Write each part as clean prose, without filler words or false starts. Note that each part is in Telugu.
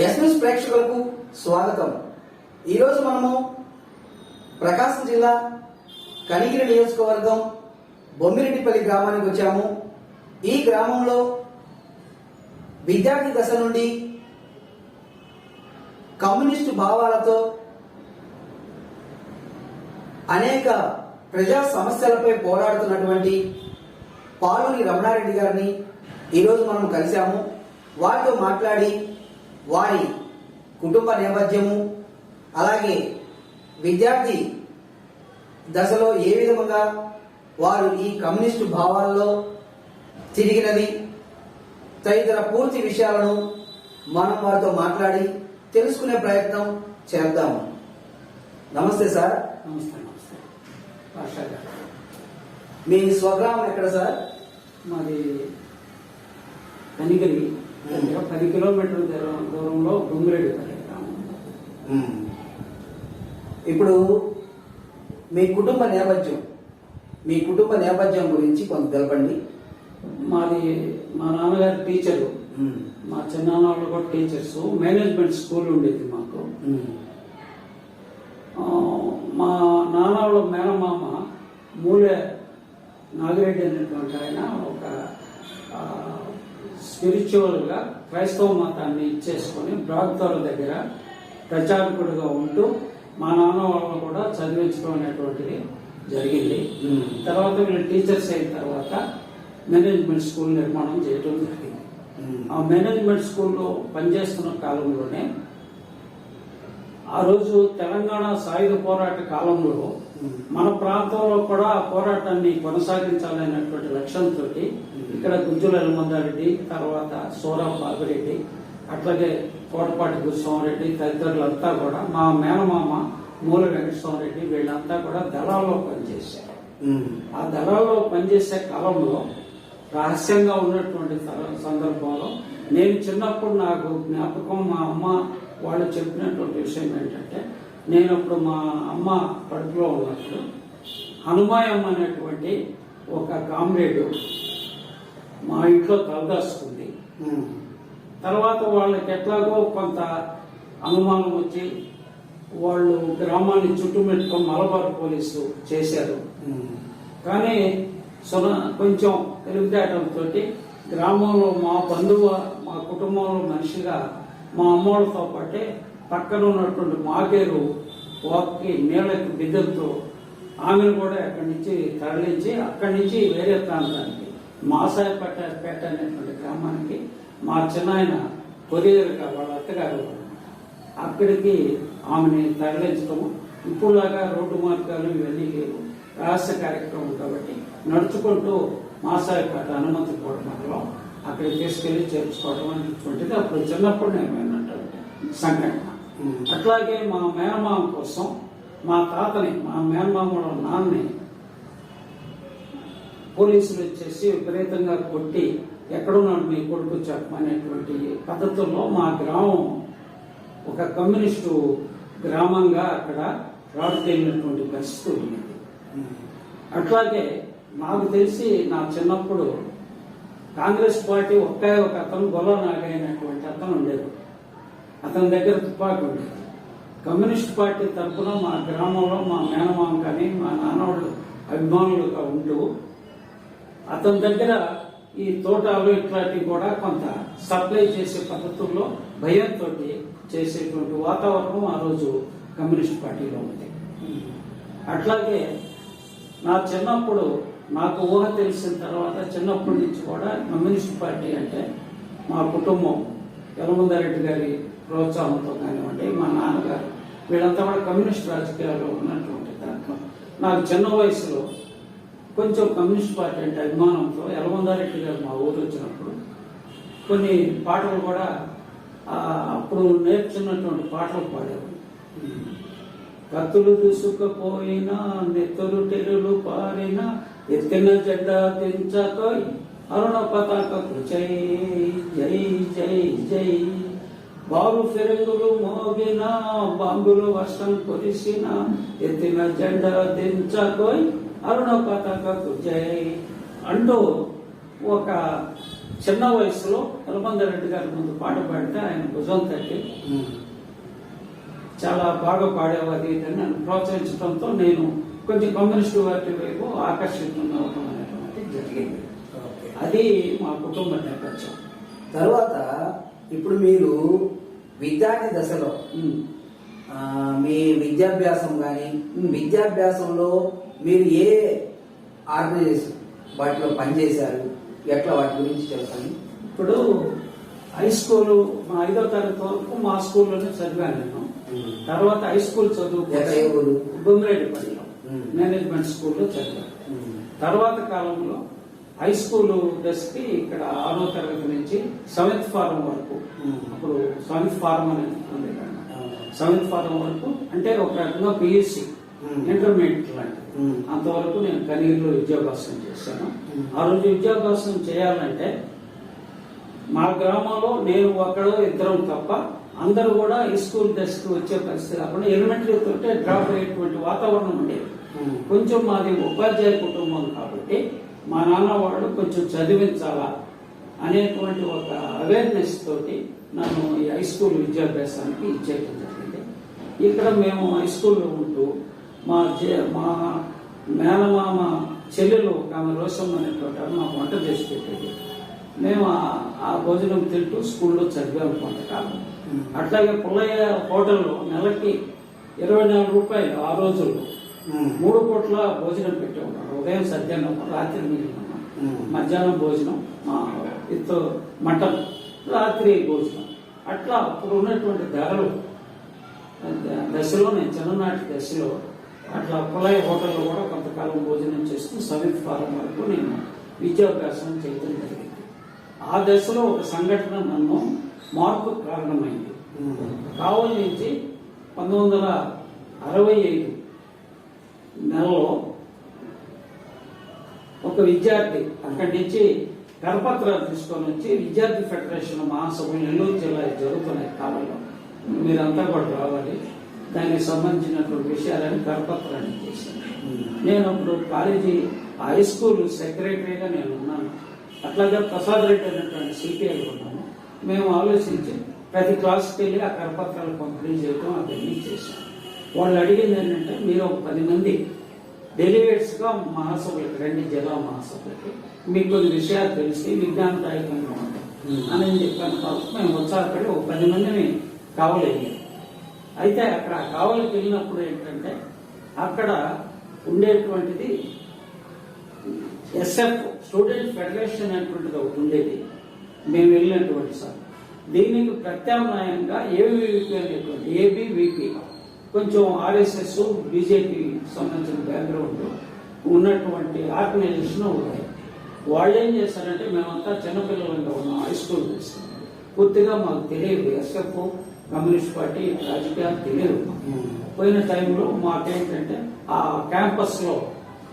ఎస్ఎస్ ప్రేక్షకులకు స్వాగతం. ఈరోజు మనము ప్రకాశం జిల్లా కనిగిరి నియోజకవర్గం బొమ్మిరెడ్డిపల్లి గ్రామానికి వచ్చాము. ఈ గ్రామంలో విద్యార్థి దశ నుండి కమ్యూనిస్టు భావాలతో అనేక ప్రజా సమస్యలపై పోరాడుతున్నటువంటి పాలూరి రమణారెడ్డి గారిని ఈరోజు మనం కలిశాము. వారితో మాట్లాడి వారి కుటుంబ నేపథ్యము, అలాగే విద్యార్థి దశలో ఏ విధంగా వారు ఈ కమ్యూనిస్టు భావాలలో తిరిగినది తదితర పూర్తి విషయాలను మనం వారితో మాట్లాడి తెలుసుకునే ప్రయత్నం చేద్దాము. నమస్తే సార్. నమస్తే. నమస్తే భాషా గారు. మీ స్వగ్రామం ఎక్కడ సార్? మాది కనిగిరి 10 కిలోమీటర్ల దూరంలో బొమ్మిరెడ్డిపల్లి గ్రామం. ఇప్పుడు మీ కుటుంబ నేపథ్యం గురించి కొంత తెలపండి. మా నాన్నగారు టీచరు, మా చిన్నాన్న వాళ్ళు కూడా టీచర్స్. మేనేజ్మెంట్ స్కూల్ ఉండేది మాకు. మా నాన్న వాళ్ళ మేనమామ మూలే నాగిరెడ్డి అనేటువంటి ఆయన ఒక స్పిరిచువల్గా క్రైస్తవ మతాన్ని ఇచ్చేసుకొని బ్రాగ్తోర దగ్గర ప్రచారకుడిగా ఉంటూ మా నాన్న వాళ్ళని కూడా చదివించడం అనేటువంటిది జరిగింది. తర్వాత వీళ్ళు టీచర్స్ అయిన తర్వాత మేనేజ్మెంట్ స్కూల్ నిర్మాణం చేయడం జరిగింది. ఆ మేనేజ్మెంట్ స్కూల్లో పనిచేస్తున్న కాలంలోనే ఆ రోజు తెలంగాణ సాయుధ పోరాట కాలంలో మన ప్రాంతంలో కూడా ఆ పోరాటాన్ని కొనసాగించాలనేటువంటి లక్ష్యంతో ఇక్కడ గుజ్జుల హనుమంతారెడ్డి, తర్వాత సోరా బాబిరెడ్డి, అట్లాగే కోటపాటి గురుస్వామిరెడ్డి తదితరులంతా కూడా, మా మేనమామ మూల వెంకటస్వామిరెడ్డి, వీళ్ళంతా కూడా దళాల్లో పనిచేశారు. ఆ దళాల్లో పనిచేసే కాలంలో రహస్యంగా ఉన్నటువంటి సందర్భంలో నేను చిన్నప్పుడు నాకు జ్ఞాపకం, మా అమ్మ వాళ్ళు చెప్పినటువంటి విషయం ఏంటంటే, నేను అప్పుడు మా అమ్మ కడుపులో ఉన్నప్పుడు హనుమాయమ్మ అనేటువంటి ఒక కామ్రేడు మా ఇంట్లో తలదాచుకుంది. తర్వాత వాళ్ళకి ఎట్లాగో కొంత అనుమానం వచ్చి వాళ్ళు గ్రామాన్ని చుట్టుముట్టుకొని మలబార్ పోలీసు చేశారు. కానీ కొంచెం తెలివితేటలతో గ్రామంలో మా బంధువు, మా కుటుంబంలో మనిషిగా మా అమ్మోళ్ళతో పాటే పక్కన ఉన్నటువంటి మాకేరు వాక్కి నీళ్ళకి బిద్దలతో ఆమెను కూడా అక్కడి నుంచి తరలించి అక్కడి నుంచి వేరే ప్రాంతానికి మాసాయపేట అనేటువంటి గ్రామానికి మా చిన్నాయన కొరియర్గా వాళ్ళ అత్తగారు అక్కడికి ఆమెని తరలించడము. ఇప్పుడులాగా రోడ్డు మార్గాలు ఇవన్నీ లేవు, రహస్య కార్యక్రమం కాబట్టి నడుచుకుంటూ మాసాయపేట హనుమంతకోట మండలం అక్కడికి తీసుకెళ్లి చేర్చుకోవడం అనేటువంటిది అప్పుడు చిన్నప్పుడు నేను విన్నటువంటి సంఘటన. అట్లాగే మా మేనమామ కోసం మా తాతని, మా మేనమామ నాన్నని పోలీసులు వచ్చేసి విపరీతంగా కొట్టి ఎక్కడున్నాడు మీ కొడుకు చెప్పమనేటువంటి పద్ధతుల్లో మా గ్రామం ఒక కమ్యూనిస్టు గ్రామంగా అక్కడ రాడుతేలినటువంటి పరిస్థితి ఉంది. అట్లాగే నాకు తెలిసి నా చిన్నప్పుడు కాంగ్రెస్ పార్టీ ఒక అతను గొల్ల నాగైనటువంటి అతను ఉండేది, అతని దగ్గర తుపాకీ ఉండేది. కమ్యూనిస్ట్ పార్టీ తరఫున మా గ్రామంలో మా మేనమామ కానీ మా నాన్నవాళ్ళు అభిమానులుగా ఉంటూ అతని దగ్గర ఈ తోటాలు ఇట్లాంటివి కూడా కొంత సప్లై చేసే పద్ధతుల్లో భయంతో చేసేటువంటి వాతావరణం ఆ రోజు కమ్యూనిస్ట్ పార్టీలో ఉంది. అట్లాగే నా చిన్నప్పుడు నాకు ఊహ తెలిసిన తర్వాత చిన్నప్పటి నుంచి కూడా కమ్యూనిస్ట్ పార్టీ అంటే మా కుటుంబం యలమందారెడ్డి గారి ప్రోత్సాహంతో కానివ్వండి, మా నాన్నగారు వీళ్ళంతా కూడా కమ్యూనిస్ట్ రాజకీయాల్లో ఉన్నటువంటి దాంట్లో నాకు చిన్న వయసులో కొంచెం కమ్యూనిస్ట్ పార్టీ అంటే అభిమానంతో యలమందారెడ్డి గారు మా ఊరు వచ్చినప్పుడు కొన్ని పాటలు కూడా అప్పుడు నేర్చుకున్నటువంటి పాటలు పాడేవారు. కత్తులు దూసుకుపోయినా నెత్తులు టెరులు పారినా ఎత్తిన జెండా దించకోయ్ అరుణ పతాకకు జై జై జై జై. బారు ఫిరంగులు మోగిన బాంబులు వర్షం కురిసిన ఎత్తిన జెండా దించకోయ్ అరుణ పతాకకు జై అంటూ ఒక చిన్న వయసులో ఎలమందర్ రెడ్డి గారి ముందు పాట పాడితే ఆయన భుజం తట్టి చాలా బాగా పాడేవాది అని నన్ను ప్రోత్సహించడంతో నేను కొంచెం కమ్యూనిస్టు పార్టీ వైపు ఆకర్షితున్నవడం అనేటువంటిది జరిగింది. ఓకే. అది మా కుటుంబ నేపథ్యం. తర్వాత ఇప్పుడు మీరు విద్యార్థి దశలో మీ విద్యాభ్యాసం కానీ విద్యాభ్యాసంలో మీరు ఏ ఆర్గనైజేషన్ వాటిలో పనిచేశారు, ఎట్లా వాటి గురించి చెప్పండి. ఇప్పుడు హై స్కూల్ మా 5వ తరగతి వరకు మా స్కూల్లోనే చదివాను నేను. తర్వాత హై స్కూల్ చదువు బొమ్మిరెడ్డిపల్లిలో మేనేజ్మెంట్ స్కూల్లో చదివాను. తర్వాత కాలంలో హై స్కూల్ దశకి ఇక్కడ 6వ తరగతి నుంచి 7th ఫారం వరకు, అప్పుడు 7th ఫారం అనేది ఉంది కదా, 7th ఫారం వరకు అంటే ఒక రకంగా పిఎస్సి ఇంటర్మీడియట్ లాంటి అంతవరకు నేను కనీరులో విద్యాభ్యాసం చేశాను. ఆ రోజు విద్యాభ్యాసం చేయాలంటే మా గ్రామంలో నేను ఒకడో ఇద్దరం తప్ప అందరూ కూడా ఈ స్కూల్ దశకు వచ్చే పరిస్థితి కాకుండా ఎలిమెంటరీ తోటే డ్రాప్ అయ్యేటువంటి వాతావరణం ఉండేది. కొంచెం మాది ఉపాధ్యాయ కుటుంబం కాబట్టి మా నాన్న వాళ్ళు కొంచెం చదివించాలా అనేటువంటి ఒక అవేర్నెస్ తోటి నన్ను ఈ హై స్కూల్ విద్యాభ్యాసానికి ఇచ్చేయడం జరిగింది. ఇక్కడ మేము హై స్కూల్లో ఉంటూ మా మేనమామ చెల్లెలు ఆమె రోషమ్మ అనేటువంటి ఆమె మాకు వంట చేసి పెట్టేది. మేము ఆ భోజనం తింటూ స్కూల్లో చదివాము కొంతకాలం. అట్లాగే పుల్లయ్య హోటల్లో నెలకి 24 రూపాయలు ఆ రోజుల్లో 3 పూట్ల భోజనం పెట్టి ఉన్నాడు. ఉదయం సద్యాన్నం, రాత్రి మిగిలిన మధ్యాహ్నం భోజనం, విత్ మటన్, రాత్రి భోజనం. అట్లా అప్పుడు ఉన్నటువంటి ధరలు దశలో, నేను చిన్ననాటి దశలో అట్లా పుల్లయ్య హోటల్లో కూడా కొంతకాలం భోజనం చేస్తూ 7th ఫారం వరకు నేను విద్యాభ్యాసం చేయడం జరిగింది. ఆ దశలో ఒక సంఘటన నన్ను మార్పు కారణమైంది. కావలి నుంచి 1965 నెలలో ఒక విద్యార్థి అక్కడి నుంచి కరపత్రాలు తీసుకొని వచ్చి విద్యార్థి ఫెడరేషన్ మహాసభలు నెల్లూరు జిల్లా జరుగుతున్నాయి కాలంలో, మీరంతా కూడా రావాలి, దానికి సంబంధించినటువంటి విషయాలని కరపత్రాన్ని చేశాను. నేను అప్పుడు కాలేజీ హై స్కూల్ సెక్రటరీగా నేను ఉన్నాను. అట్లాగే ప్రసాద్ రెడ్డి అనేటువంటి సిపిఐ ఉన్నాము. మేము ఆలోచించి ప్రతి క్లాస్కి వెళ్ళి ఆ కరపత్రాలు పంపిణీ చేయడం అవన్నీ చేశాం. వాళ్ళు అడిగింది ఏంటంటే, మీరు ఒక 10 మంది డెలిగేట్స్గా మహాసభలకు రండి, జిల్లా మహాసభలకి, మీకు కొన్ని విషయాలు తెలిసి విజ్ఞానదాయకంగా ఉంటాయి అని చెప్పాను. కాబట్టి మేము వచ్చాకడి ఒక 10 మందిని కావలేదు. అయితే అక్కడ కావలికి వెళ్ళినప్పుడు ఏంటంటే, అక్కడ ఉండేటువంటిది SF స్టూడెంట్ ఫెడరేషన్ అనేటువంటిది ఒకటి ఉండేది. మేము వెళ్ళినటువంటి సార్ దీనికి ప్రత్యామ్నాయంగా ఏబీవీపీ అనేటువంటి ఏబీవీపీ కొంచెం RSS బీజేపీ సంబంధించిన బ్యాక్గ్రౌండ్ ఉన్నటువంటి ఆర్గనైజేషన్ ఉన్నాయి. వాళ్ళు ఏం చేశారంటే, మేమంతా చిన్నపిల్లలంగా ఉన్నాం, హై స్కూల్ తీసుకున్నాం, పూర్తిగా మాకు తెలియదు SF కమ్యూనిస్ట్ పార్టీ రాజకీయాలు తెలియదు. పోయిన టైంలో మాకేంటంటే ఆ క్యాంపస్ లో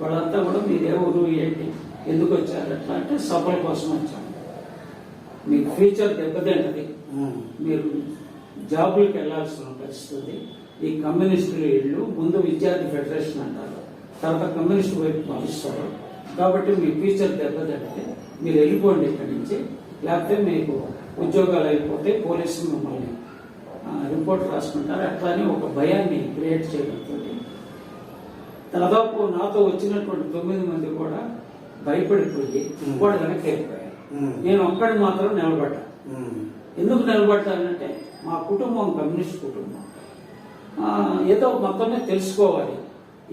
వాళ్ళంతా కూడా మీరు ఎవరు ఏంటి ఎందుకు వచ్చారు అట్లా అంటే, సభల కోసం వచ్చాము, మీకు ఫ్యూచర్ దెబ్బతింటది, మీరు జాబులకు వెళ్లాల్సిన పరిస్థితి, ఈ కమ్యూనిస్టులు ఇళ్ళు ముందు విద్యార్థి ఫెడరేషన్ అంటారు, తర్వాత కమ్యూనిస్టు వైపు పంపిస్తారు, కాబట్టి మీ ఫ్యూచర్ దెబ్బతింటది, మీరు వెళ్ళిపోండి ఇక్కడి నుంచి, లేకపోతే మీకు ఉద్యోగాలు అయిపోతే పోలీసులు మిమ్మల్ని రిపోర్ట్ రాసుకుంటారు. అట్లానే ఒక భయాన్ని క్రియేట్ చేయడంతో దాదాపు నాతో వచ్చినటువంటి 9 మంది కూడా భయపడిపోయి కూడా వెనక్కి వెళ్ళిపోయారు. నేను ఒక్కడి మాత్రం నిలబడ్డా. ఎందుకు నిలబడ్డానంటే, మా కుటుంబం కమ్యూనిస్ట్ కుటుంబం, ఏదో మొత్తమే తెలుసుకోవాలి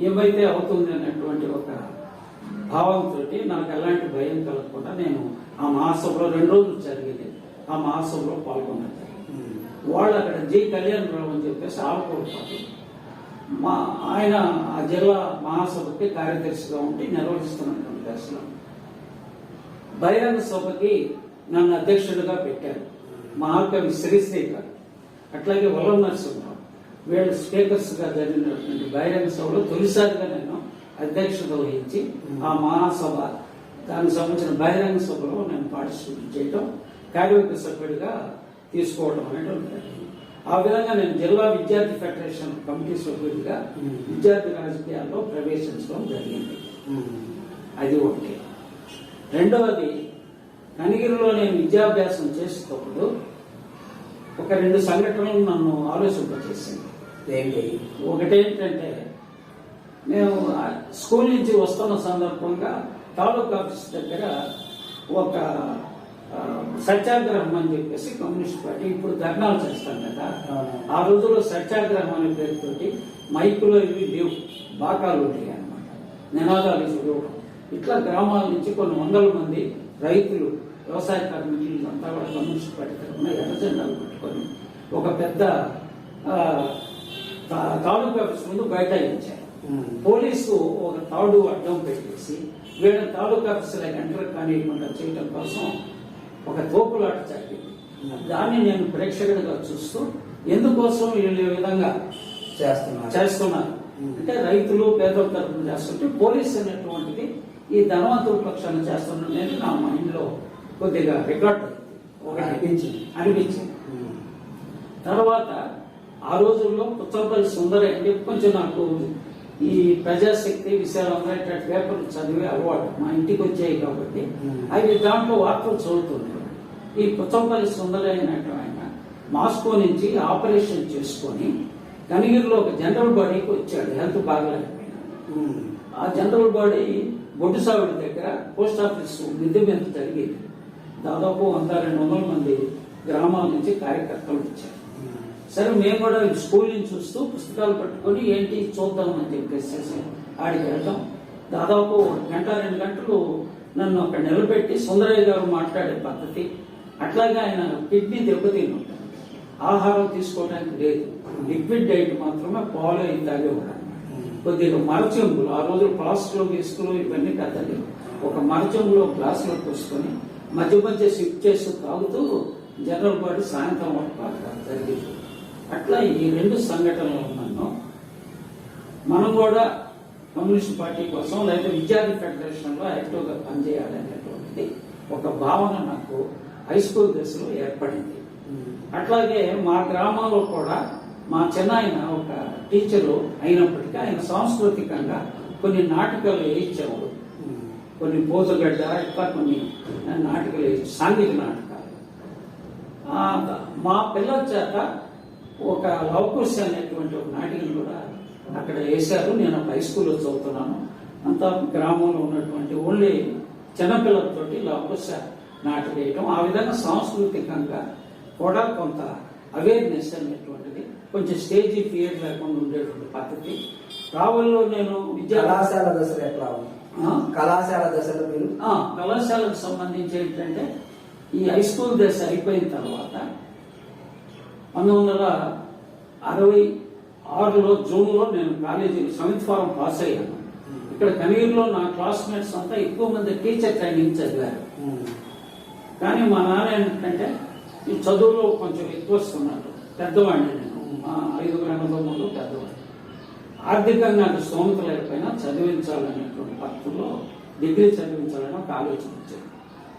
ఏమైతే అవుతుంది అన్నటువంటి ఒక భావంతో నాకు ఎలాంటి భయం కలగకుండా నేను ఆ మహాసభలో 2 రోజులు జరిగింది. ఆ మహాసభలో పాల్గొన్నారు. వాళ్ళు అక్కడ జి కళ్యాణరావు అని చెప్పేసి ఆలకూరు ఆయన ఆ జిల్లా మహాసభకి కార్యదర్శిగా ఉండి నిర్వహిస్తున్నటువంటి దర్శనం. బహిరంగ సభకి నన్ను అధ్యక్షుడిగా పెట్టారు మహాకవి శ్రీశ్రీ గారు, అట్లాగే వరం నరసింహరావు, వీళ్ళు స్పీకర్స్ గా జరిగినటువంటి బహిరంగ సభలో తొలిసారిగా నేను అధ్యక్షత వహించి ఆ మహాసభ దానికి సంబంధించిన బహిరంగ సభలో నేను పార్టిసిపేట్ చేయడం, కార్యవర్గ సభ్యుడిగా తీసుకోవడం అనేటువంటి. ఆ విధంగా నేను జిల్లా విద్యార్థి ఫెడరేషన్ కమిటీ సభ్యుడిగా విద్యార్థి రాజకీయాల్లో ప్రవేశించడం జరిగింది. అది ఒకటి. రెండవది, కనిగిరిలో నేను విద్యాభ్యాసం చేసేటప్పుడు ఒక 2 సంఘటనలు నన్ను ఆలోచింపచేసింది. ఏంటి? ఒకటేంటంటే, మేము స్కూల్ నుంచి వస్తున్న సందర్భంగా తాలూకా ఆఫీస్ దగ్గర ఒక సత్యాగ్రహం అని చెప్పేసి కమ్యూనిస్ట్ పార్టీ ఇప్పుడు ధర్నాలు చేస్తాం కదా, ఆ రోజుల్లో సత్యాగ్రహం అనే పేరుతోటి మైకులో ఇవి లేవు, బాకాలు ఉంటాయి అన్నమాట, నినాదాలు లేవు. ఇట్లా గ్రామాల నుంచి కొన్ని వందల మంది రైతులు, వ్యవసాయ కార్మికులు అంతా కూడా కమ్యూనిస్ట్ పార్టీ తరఫున ఎర్ర జెండాలు పెట్టుకొని ఒక పెద్ద తాలూకా ఆఫీస్ ముందు బైఠాయించారు. పోలీసు ఒక తాడు అడ్డం పెట్టేసి వీళ్ళ తాలూకా ఆఫీసులకు ఎంటర్ కానివ్వకుండా చేయడం కోసం ఒక తోపులాట జరిగింది. దాన్ని నేను ప్రేక్షకుడిగా చూస్తూ ఎందుకోసం వీళ్ళు ఈ విధంగా చేస్తున్నారు అంటే రైతులు పేదల తరఫున చేస్తుంటే పోలీస్ అనేటువంటిది ఈ ధనవంతుల పక్షాన్ని చేస్తున్నది నా మైండ్ లో కొద్దిగా రికార్డ్ అనిపించింది. తర్వాత ఆ రోజుల్లో పుచ్చలపల్లి సుందర అని చెప్పి కొంచెం నాకు ఈ ప్రజాశక్తి విశాలంగా ఇట్లా పేపర్లు చదివే అలవాటు మా ఇంటికి వచ్చాయి కాబట్టి అవి దాంట్లో వార్తలు చదువుతున్నాయి. ఈ పుచ్చలపల్లి సుందర అయినట్టు ఆయన మాస్కో నుంచి ఆపరేషన్ చేసుకొని కనిగిరిలో ఒక జనరల్ బాడీకి వచ్చాడు, హెల్త్ బాగలేకపోయినా. ఆ జనరల్ బాడీ బొడ్డుసావిడి దగ్గర పోస్ట్ ఆఫీస్ మిద్దె మీద జరిగింది. దాదాపు 100-200 మంది గ్రామాల నుంచి కార్యకర్తలు వచ్చారు. సరే మేము కూడా స్కూల్ నుంచి చూస్తూ పుస్తకాలు పట్టుకొని ఏంటి చూద్దామని చెప్పేసి ఆడికి వెళ్తాం. దాదాపు 1-2 గంటలు నన్ను అక్కడ నిలబెట్టి సుందరయ్య గారు మాట్లాడే పద్ధతి, అట్లాగే ఆయన కిడ్నీ దెబ్బతిని ఉంటాడు, ఆహారం తీసుకోవడానికి లేదు, లిక్విడ్ డైట్ మాత్రమే పాలు అయి తాగే ఉంటాడు. కొద్దిగా మరచెంబులు, ఆ రోజు ప్లాస్టిక్లో ఇసుకలు ఇవన్నీ కదండి, ఒక మరచెంబులో గ్లాసులో పోసుకొని మధ్య మధ్య షిఫ్ట్ చేస్తూ తాగుతూ జనరల్ బాడీ సాయంత్రం వరకు జరిగింది. అట్లా ఈ 2 సంఘటనలు నన్ను మనం కూడా కమ్యూనిస్ట్ పార్టీ కోసం లేదా విద్యార్థి ఫెడరేషన్ లో యాక్టివ్ గా పనిచేయాలనేటువంటిది ఒక భావన నాకు హై స్కూల్ దశలో ఏర్పడింది. అట్లాగే మా గ్రామంలో కూడా మా చిన్నాయన ఒక టీచరు అయినప్పటికీ ఆయన సాంస్కృతికంగా కొన్ని నాటకాలు వేయించేవాడు, కొన్ని పోతుగడ్డ ఇట్లా కొన్ని నాటకాలు వేయించు, సాంఘిక నాటకాలు. మా పిల్లల చేత ఒక లవకుశ అనేటువంటి ఒక నాటికను కూడా అక్కడ వేశారు. నేను ఒక హై స్కూల్లో చదువుతున్నాను. అంతా గ్రామంలో ఉన్నటువంటి ఓన్లీ చిన్నపిల్లలతోటి లవకుశ నాటకం వేయటం, ఆ విధంగా సాంస్కృతికంగా కూడా కొంత అవేర్నెస్ అనేటువంటిది, కొంచెం స్టేజీ ఫియర్ లేకుండా ఉండేటువంటి పద్ధతి. రావుల్లో నేను కళాశాల దశలో ఎట్లా కళాశాల దశలో మీరు కళాశాలకు సంబంధించి ఏంటంటే ఈ హై స్కూల్ దశ అయిపోయిన తర్వాత 1966లో జూన్లో నేను కాలేజీ సెవెంత్ ఫారం పాస్ అయ్యాను. ఇక్కడ కనిగిరిలో నా క్లాస్మేట్స్ అంతా ఎక్కువ మంది టీచర్ ట్రైనింగ్ చదివారు. కానీ మా నాన్న ఏంటంటే ఈ చదువులో కొంచెం ఎక్కువ వస్తున్నారు, పెద్దవాడిని నేను, మా 5 అన్నదమ్ములు పెద్దవాడిని. ఆర్థికంగా నాకు స్తోమత లేకపోయినా చదివించాలనేటువంటి పద్ధతిలో డిగ్రీ చదివించాలని ఒక ఆలోచన వచ్చింది.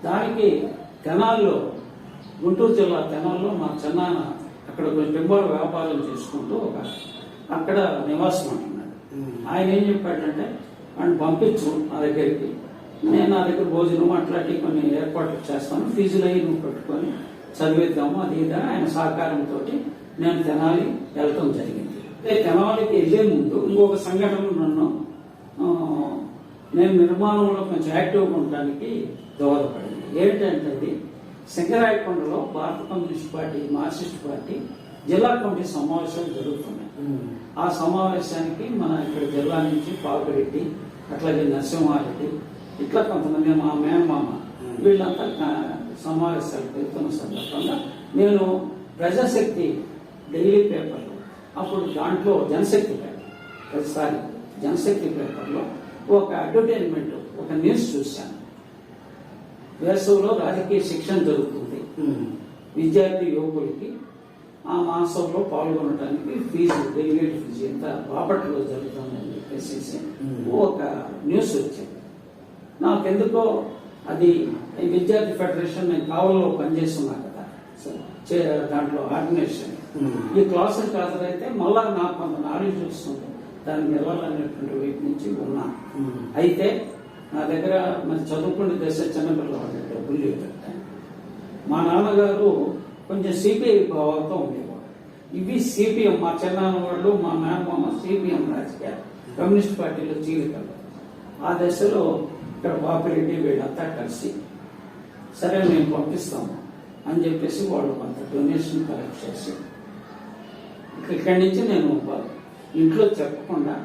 దానికి తెనాల్లో, గుంటూరు జిల్లా తెనాల్లో మా చిన్నాన్న అక్కడ టెంబర్ వ్యాపారం చేసుకుంటూ అక్కడ నివాసం అంటున్నాడు. ఆయన ఏం చెప్పాడంటే వాడిని పంపించు నా దగ్గరికి, నేను నా దగ్గర భోజనం అట్లాంటి కొన్ని ఏర్పాట్లు చేస్తాను, ఫీజులు అయ్యి నువ్వు పెట్టుకొని చదివిద్దాము అది ఇది. ఆయన సహకారంతో నేను తెనాలి వెళ్ళటం జరిగింది. తెనాలికి వెళ్లే ముందు ఇంకొక సంఘటన నన్ను నేను నిర్మాణంలో కొంచెం యాక్టివ్గా ఉండడానికి దోహదపడింది. ఏంటంటే అది శంకరాయకొండలో భారత కమ్యూనిస్ట్ పార్టీ, మార్క్సిస్ట్ పార్టీ జిల్లా కమిటీ సమావేశాలు జరుగుతున్నాయి. ఆ సమావేశానికి మన ఇక్కడ జిల్లా నుంచి పాపిరెడ్డి, అట్లాగే నరసింహారెడ్డి, ఇట్లా కొంతమంది మా మేనమామ వీళ్ళంతా సమావేశాలకు వెళ్తున్న సందర్భంగా నేను ప్రజాశక్తి డైలీ పేపర్లో, అప్పుడు దాంట్లో జనశక్తి పేపర్, ప్రతిసారి జనశక్తి పేపర్లో ఒక అడ్వర్టైజ్మెంట్, ఒక న్యూస్ చూశాను. వేసవిలో రాజకీయ శిక్షణ జరుగుతుంది, విద్యార్థి యువకులకి ఆ మాసంలో పాల్గొనడానికి ఫీజు, డెలిగేట్ ఫీజు ఎంత బాపట్లో జరుగుతుందని చెప్పేసి ఒక న్యూస్ వచ్చింది. నాకెందుకో అది విద్యార్థి ఫెడరేషన్, నేను కావల్లో పనిచేస్తున్నా కదా దాంట్లో ఆర్గనైజేషన్, ఈ క్లాసులకు హాజరైతే మళ్ళా నాకు కొంత నాలెడ్జ్ వస్తుంది, దానికి వెళ్ళాలనేటువంటి వైపు నుంచి ఉన్నా. అయితే నా దగ్గర మరి చదువుకునే దశ చిన్నపిల్లవాడు డబ్బులు లేదంటే మా నాన్నగారు కొంచెం సిపిఐ భావంతో ఉండేవాడు. ఇవి సిపిఎం, మా చిన్నాన్న వాళ్ళు మా మేనమామ సిపిఎం రాజకీయ కమ్యూనిస్ట్ పార్టీలో చీలికలు. ఆ దశలో ఇక్కడ బాపిరెడ్డి వీళ్ళంతా కలిసి సరే మేము పంపిస్తాము అని చెప్పేసి వాళ్ళు కొంత డొనేషన్ కలెక్ట్ చేసి ఇక్కడి నుంచి నేను ఇంట్లో చెప్పకుండా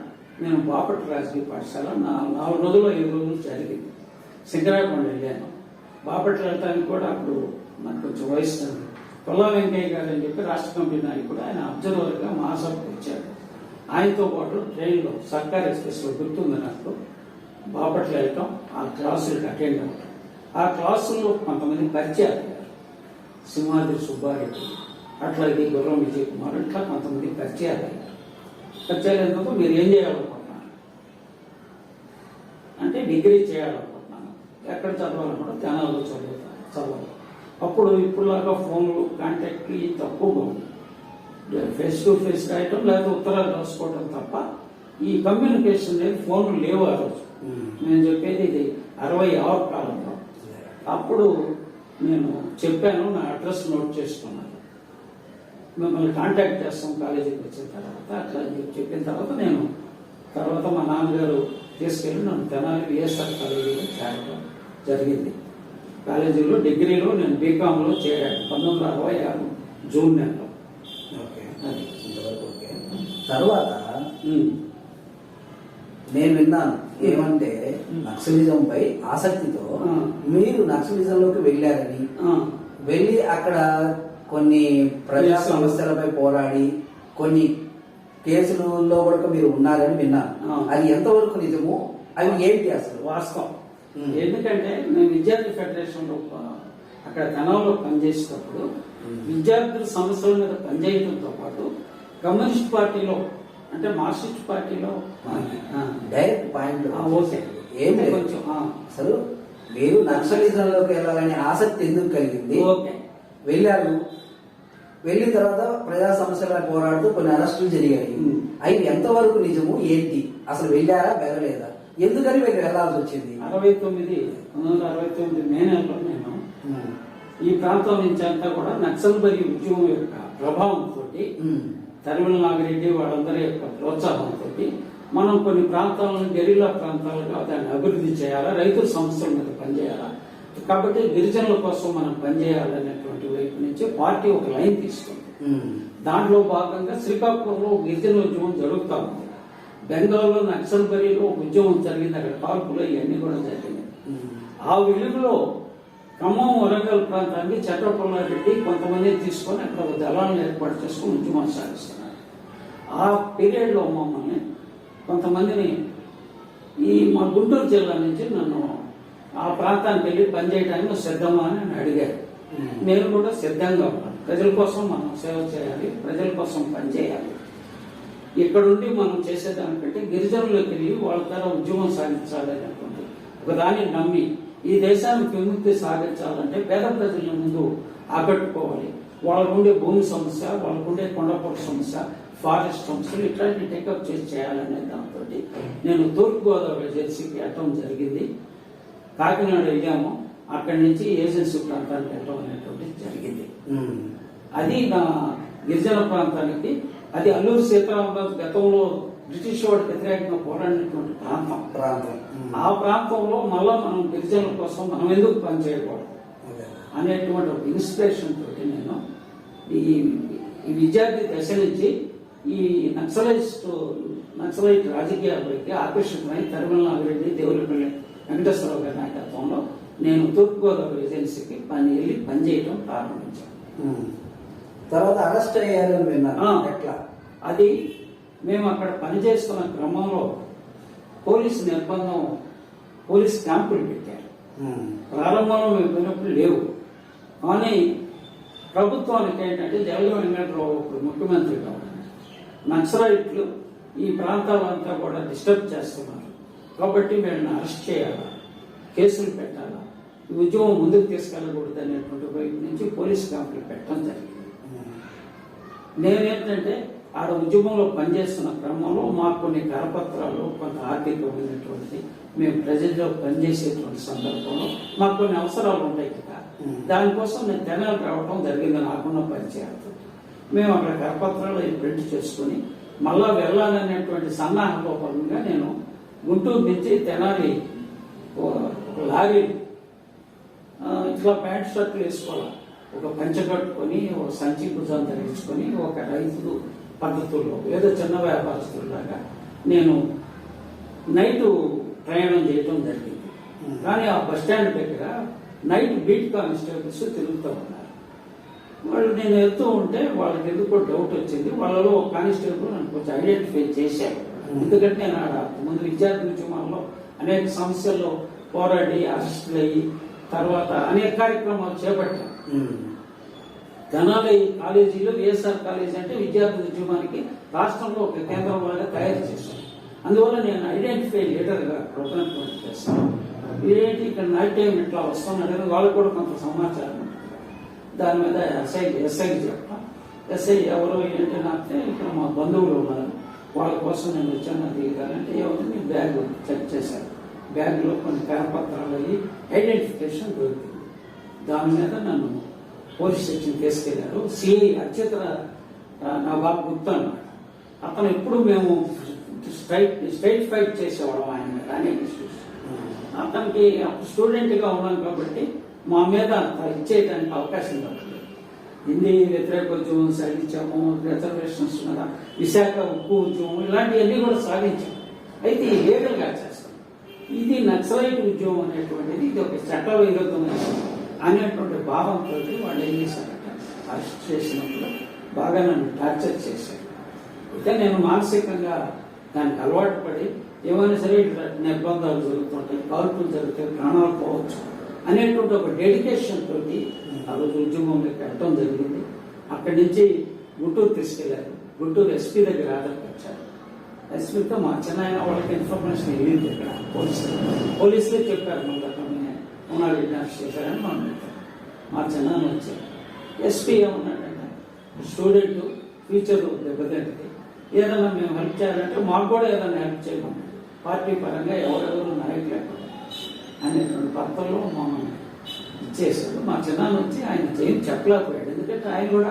నేను బాపట్ల రాజకీయ పాఠశాల 4 రోజులు 5 రోజులు జరిగింది. సింగరాకొండ వెళ్ళాను. బాపట్ల వెళ్ళటానికి కూడా అప్పుడు నాకు కొంచెం వయసు పొల్లా వెంకయ్య గారు అని చెప్పి రాష్ట్ర కమిటీ నాయకుడు, ఆయన అబ్జర్వర్గా మా సభకు వచ్చాడు. ఆయనతో పాటు ట్రైన్లో సర్కార్ ఎక్స్ప్రెస్లో గుర్తుంది నాకు బాపట్ల వెళ్ళటం, ఆ క్లాసులకు అటెండ్ అవ్వటం. ఆ క్లాసుల్లో కొంతమంది పరిచయాలు అయ్యారు. సింహాద్రి సుబ్బారెడ్డి, అట్లాగే గుర్రం విజయ్ కుమార్, ఇట్లా కొంతమంది పరిచయాలు అయ్యారు. పరిచయాలు ఎందుకు మీరు ఏం చేయాలనుకుంటున్నాను అంటే డిగ్రీ చేయాలనుకుంటున్నాను. ఎక్కడ చదవాలనుకుంటే తెనాల్లో చదవాలి. అప్పుడు ఇప్పుడులాగా ఫోన్లు కాంటాక్ట్లు తక్కువగా ఉంది. ఫేస్ టు ఫేస్ రాయటం లేదా ఉత్తరాలు రాసుకోవటం తప్ప ఈ కమ్యూనికేషన్ అనేది ఫోన్లు లేవు ఆ రోజు. నేను చెప్పేది ఇది 66 కాలంలో. అప్పుడు నేను చెప్పాను, నా అడ్రస్ నోట్ చేసుకున్నాను, మిమ్మల్ని కాంటాక్ట్ చేస్తాం కాలేజీకి వచ్చిన తర్వాత. అట్లా చెప్పిన తర్వాత నేను తర్వాత మా నాన్నగారు తీసుకెళ్ళి నన్ను తెనాలి విఎస్ఆర్ కాలేజీలో చేరడం జరిగింది. కాలేజీలో డిగ్రీలో నేను బీకాంలో చేరాను 1966 జూన్ నెలలో. తర్వాత నేను విన్నాను ఏమంటే నక్సలిజం పై ఆసక్తితో మీరు నక్సలిజంలోకి వెళ్ళారని, వెళ్ళి అక్కడ కొన్ని ప్రజా సమస్యలపై పోరాడి కొన్ని కేసులలో కూడా మీరు ఉన్నారని విన్నాను. అది ఎంతవరకు నిజము, అవి ఏంటి అసలు వాస్తవం? ఎందుకంటే నేను విద్యార్థి ఫెడరేషన్ లో అక్కడ తెనాల్లో పనిచేసేటప్పుడు విద్యార్థుల సమస్యల మీద పనిచేయడంతో పాటు కమ్యూనిస్ట్ పార్టీలో అంటే మార్క్సిస్ట్ పార్టీలో డైరెక్ట్ పాయింట్ ఓకే ఏం కొంచెం అసలు మీరు నక్సలిజంలోకి వెళ్ళాలని ఆసక్తి ఎందుకు కలిగింది? ఓకే, వెళ్ళారు. వెళ్ళిన తర్వాత ప్రజా సమస్యల పోరాడుతూ కొన్ని అరెస్టులు జరిగాయి. అవి ఎంతవరకు నిజము ఏంటి? అసలు వెళ్ళారా వెళ్ళలేదా? ఎందుకని మీరు వెళ్లాల్సి వచ్చింది? 1969 మే నెలలో నేను ఈ ప్రాంతం నుంచి అంతా కూడా నక్సల్బరీ ఉద్యమం యొక్క ప్రభావంతో తరిమల నాగిరెడ్డి వాళ్ళందరి యొక్క ప్రోత్సాహంతో మనం కొన్ని ప్రాంతాలను గెరిల్లా ప్రాంతాలుగా దాన్ని అభివృద్ధి చేయాలా, రైతుల సమస్యల మీద పనిచేయాలా, కాబట్టి గిరిజనుల కోసం మనం పనిచేయాలనేటువంటి వైపు నుంచి పార్టీ ఒక లైన్ తీసుకుంది. దాంట్లో భాగంగా శ్రీకాకుళంలో గిరిజన ఉద్యమం జరుగుతూ ఉంది. బెంగాల్లో నక్సల్బరీలో ఉద్యమం జరిగింది, అక్కడ కాల్పులు ఇవన్నీ కూడా జరిగినాయి. ఆ వెలుగులో ఖమ్మం వరంగల్ ప్రాంతానికి చట్టపుల్లారెడ్డి కొంతమందిని తీసుకొని అక్కడ ఒక దళాలను ఏర్పాటు చేసుకుని ఉద్యమం సాగిస్తున్నారు. ఆ పీరియడ్ లో మమ్మల్ని కొంతమందిని మా గుంటూరు జిల్లా నుంచి నన్ను ఆ ప్రాంతానికి వెళ్ళి పనిచేయడానికి నువ్వు సిద్ధమా అని అడిగారు. నేను కూడా సిద్ధంగా ఉన్నాను. ప్రజల కోసం మనం సేవ చేయాలి, ప్రజల కోసం పనిచేయాలి. ఇక్కడుండి మనం చేసేదానికంటే గిరిజనులకు వెళ్ళి వాళ్ళ ద్వారా ఉద్యమం సాగించాలి అనేటువంటి ఒకదాన్ని నమ్మి ఈ దేశానికి విముక్తి సాగించాలంటే పేద ప్రజల ముందు ఆకట్టుకోవాలి. వాళ్ళకుండే భూమి సమస్య, వాళ్ళకుండే కొండపొట్టు సమస్య, ఫారెస్ట్ సమస్యలు ఇట్లాంటివి టేకప్ చేసి చేయాలనే దాంతో నేను తూర్పుగోదావరి ఏజెన్సీకి వెళ్ళటం జరిగింది. కాకినాడ వెళ్ళాము, అక్కడి నుంచి ఏజెన్సీ ప్రాంతానికి వెళ్ళటం అనేటువంటిది జరిగింది. అది నా గిరిజన ప్రాంతానికి, అది అల్లూరు సీతారామరాజు గతంలో బ్రిటిష్ వాడికి వ్యతిరేకంగా పోరాడినటువంటి ప్రాంతం. ఆ ప్రాంతంలో మళ్ళా మనం గిరిజనుల కోసం మనం ఎందుకు పనిచేయకూడదు అనేటువంటి ఒక ఇన్స్పిరేషన్ తోటి నేను ఈ విద్యార్థి దశ నుంచి ఈ నక్సలైట్ రాజకీయాలకి ఆకర్షితమై తరిమల నాగిరెడ్డి, దేవులపల్లి వెంకటేశ్వరరావు గారి నాయకత్వంలో నేను తూర్పుగోదావరి ఏజెన్సీకి వెళ్ళి పనిచేయడం ప్రారంభించాను. తర్వాత అరెస్ట్ అయ్యారు ఎట్లా? అది మేము అక్కడ పనిచేస్తున్న క్రమంలో పోలీసు నిర్బంధం, పోలీస్ క్యాంపులు పెట్టారు. ప్రారంభంలో మేము పోయినప్పుడు లేవు, కానీ ప్రభుత్వానికి ఏంటంటే జగన్ వెంకటరావు ఇప్పుడు ముఖ్యమంత్రిగా ఉన్నారు. నక్సలైట్లు ఈ ప్రాంతాలంతా కూడా డిస్టర్బ్ చేస్తున్నారు, కాబట్టి వీళ్ళని అరెస్ట్ చేయాలా, కేసులు పెట్టాలా, ఈ ఉద్యమం ముందుకు తీసుకెళ్ళకూడదు అనేటువంటి వైపు నుంచి పోలీస్ క్యాంపులు పెట్టడం జరిగింది. నేనేంటంటే ఆడ ఉద్యమంలో పనిచేస్తున్న క్రమంలో మాకు కొన్ని కరపత్రాలు, కొంత ఆర్థికమైనటువంటి మేము ప్రజల్లో పనిచేసేటువంటి సందర్భంలో మాకు కొన్ని అవసరాలు ఉంటాయి కదా, దానికోసం నేను తెనాలి రావడం జరిగింది. నాకున్న పరిచయాలతో మేము అక్కడ కరపత్రాలు ప్రింట్ చేసుకుని మళ్ళా వెళ్ళాలనేటువంటి సన్నాహంలో భాగంగా నేను గుంటూరు నుంచి తెనాలి ఒక లారీ ఇట్లా ప్యాంట్ షర్ట్లు వేసుకోవాలి, ఒక పంచె కట్టుకొని ఒక సంచి భుజం ధరించుకొని ఒక రైతు పద్ధతుల్లో ఏదో చిన్న వ్యాపారస్తులాగా నేను నైట్ ప్రయాణం చేయడం జరిగింది. కానీ ఆ బస్ స్టాండ్ దగ్గర నైట్ బీట్ కానిస్టేబుల్స్ తిరుగుతూ ఉన్నారు. వాళ్ళు నేను వెళ్తూ ఉంటే వాళ్ళకి ఎందుకో డౌట్ వచ్చింది. వాళ్ళలో ఒక కానిస్టేబుల్ నన్ను కొంచెం ఐడెంటిఫై చేశారు. ఎందుకంటే నేను ఆడ ముందు విద్యార్థి ఉద్యమాల్లో అనేక సమస్యల్లో పోరాడి అరెస్టులు అయ్యి తర్వాత అనేక కార్యక్రమాలు చేపట్టాను. తెనాలి కాలేజీలో విఎస్ఆర్ కాలేజీ అంటే విద్యార్థి ఉద్యమానికి రాష్ట్రంలో ఒక కేంద్రం లాగా తయారు చేశాను. అందువల్ల నేను ఐడెంటిఫై లీడర్గా ప్రొపరేట్ చేస్తాను. ఇదేంటి ఇక్కడ నైట్ టైం ఇట్లా వస్తున్నాడని వాళ్ళు కూడా కొంత సమాచారం ఉంటుంది. దాని మీద ఎస్ఐకి చెప్తాను. ఎస్ఐ ఎవరో ఏంటి అంటే ఇక్కడ మా బంధువులు ఉన్నారు, వాళ్ళ కోసం నేను వచ్చాను. అది కాదంటే ఏమవుతుంది, బ్యాగ్ చెక్ చేశారు. బ్యాగ్లో కొన్ని కరపత్రాలు అయ్యి ఐడెంటిఫికేషన్ దొరికింది. దాని మీద నన్ను పోలీస్ స్టేషన్ తీసుకెళ్లారు. సిఐ అచ్యుత నా బాబు గుప్తా అన్నమాట. అతను ఎప్పుడు మేము స్ట్రైట్ ఫైట్ చేసేవాళ్ళం ఆయన మీద అనేక ఇష్యూస్. అతనికి స్టూడెంట్గా ఉన్నాం కాబట్టి మా మీద ఇచ్చేయడానికి అవకాశం దొరకలేదు. హిందీ వ్యతిరేక ఉద్యమం సాగించాము, రిజర్వేషన్స్ మీద విశాఖ ఉక్కు ఉద్యమం ఇలాంటివన్నీ కూడా సాధించాము. అయితే ఈ లీగల్గా చేస్తాం. ఇది నక్సలైట్ ఉద్యమం అనేటువంటిది ఇది ఒక చట్ట విరుద్ధమైన అనేటువంటి భావంతో వాళ్ళు ఏం చేశారంటే అరెస్ట్ చేసినప్పుడు బాగా నన్ను టార్చర్ చేశారు. అయితే నేను మానసికంగా దానికి అలవాటు పడి ఏమైనా సరే నిర్బంధాలు జరుగుతుంటాయి, కాల్పులు జరుగుతాయి, ప్రాణాలు పోవచ్చు అనేటువంటి ఒక డెడికేషన్ తోటి ఆ రోజు ఉద్యమంలోకి వెళ్ళడం జరిగింది. అక్కడి నుంచి గుంటూరు తీసుకెళ్లారు. గుంటూరు ఎస్పీ దగ్గర ఆధారపరిచారు. ఎస్పీతో మా చిన్న వాళ్ళకి ఇన్ఫర్మేషన్ వెళ్ళింది. ఇక్కడ పోలీసులే చెప్పారు మళ్ళీ అరెస్ట్ చేశారని మనం మా చిన్న వచ్చారు. ఎస్పీ ఏమన్నాడంటే స్టూడెంట్ ఫ్యూచర్ దెబ్బతింటుంది, ఏదైనా మేము హెల్ప్ చేయాలంటే మాకు కూడా ఏదైనా హెల్ప్ చేయమని పార్టీ పరంగా ఎవరెవరు నాయకులు అనేటువంటి పత్రంలో మమ్మల్ని ఇచ్చేసాడు. మా చిన్న వచ్చి ఆయన చేయం చెప్పలేకపోయాడు. ఎందుకంటే ఆయన కూడా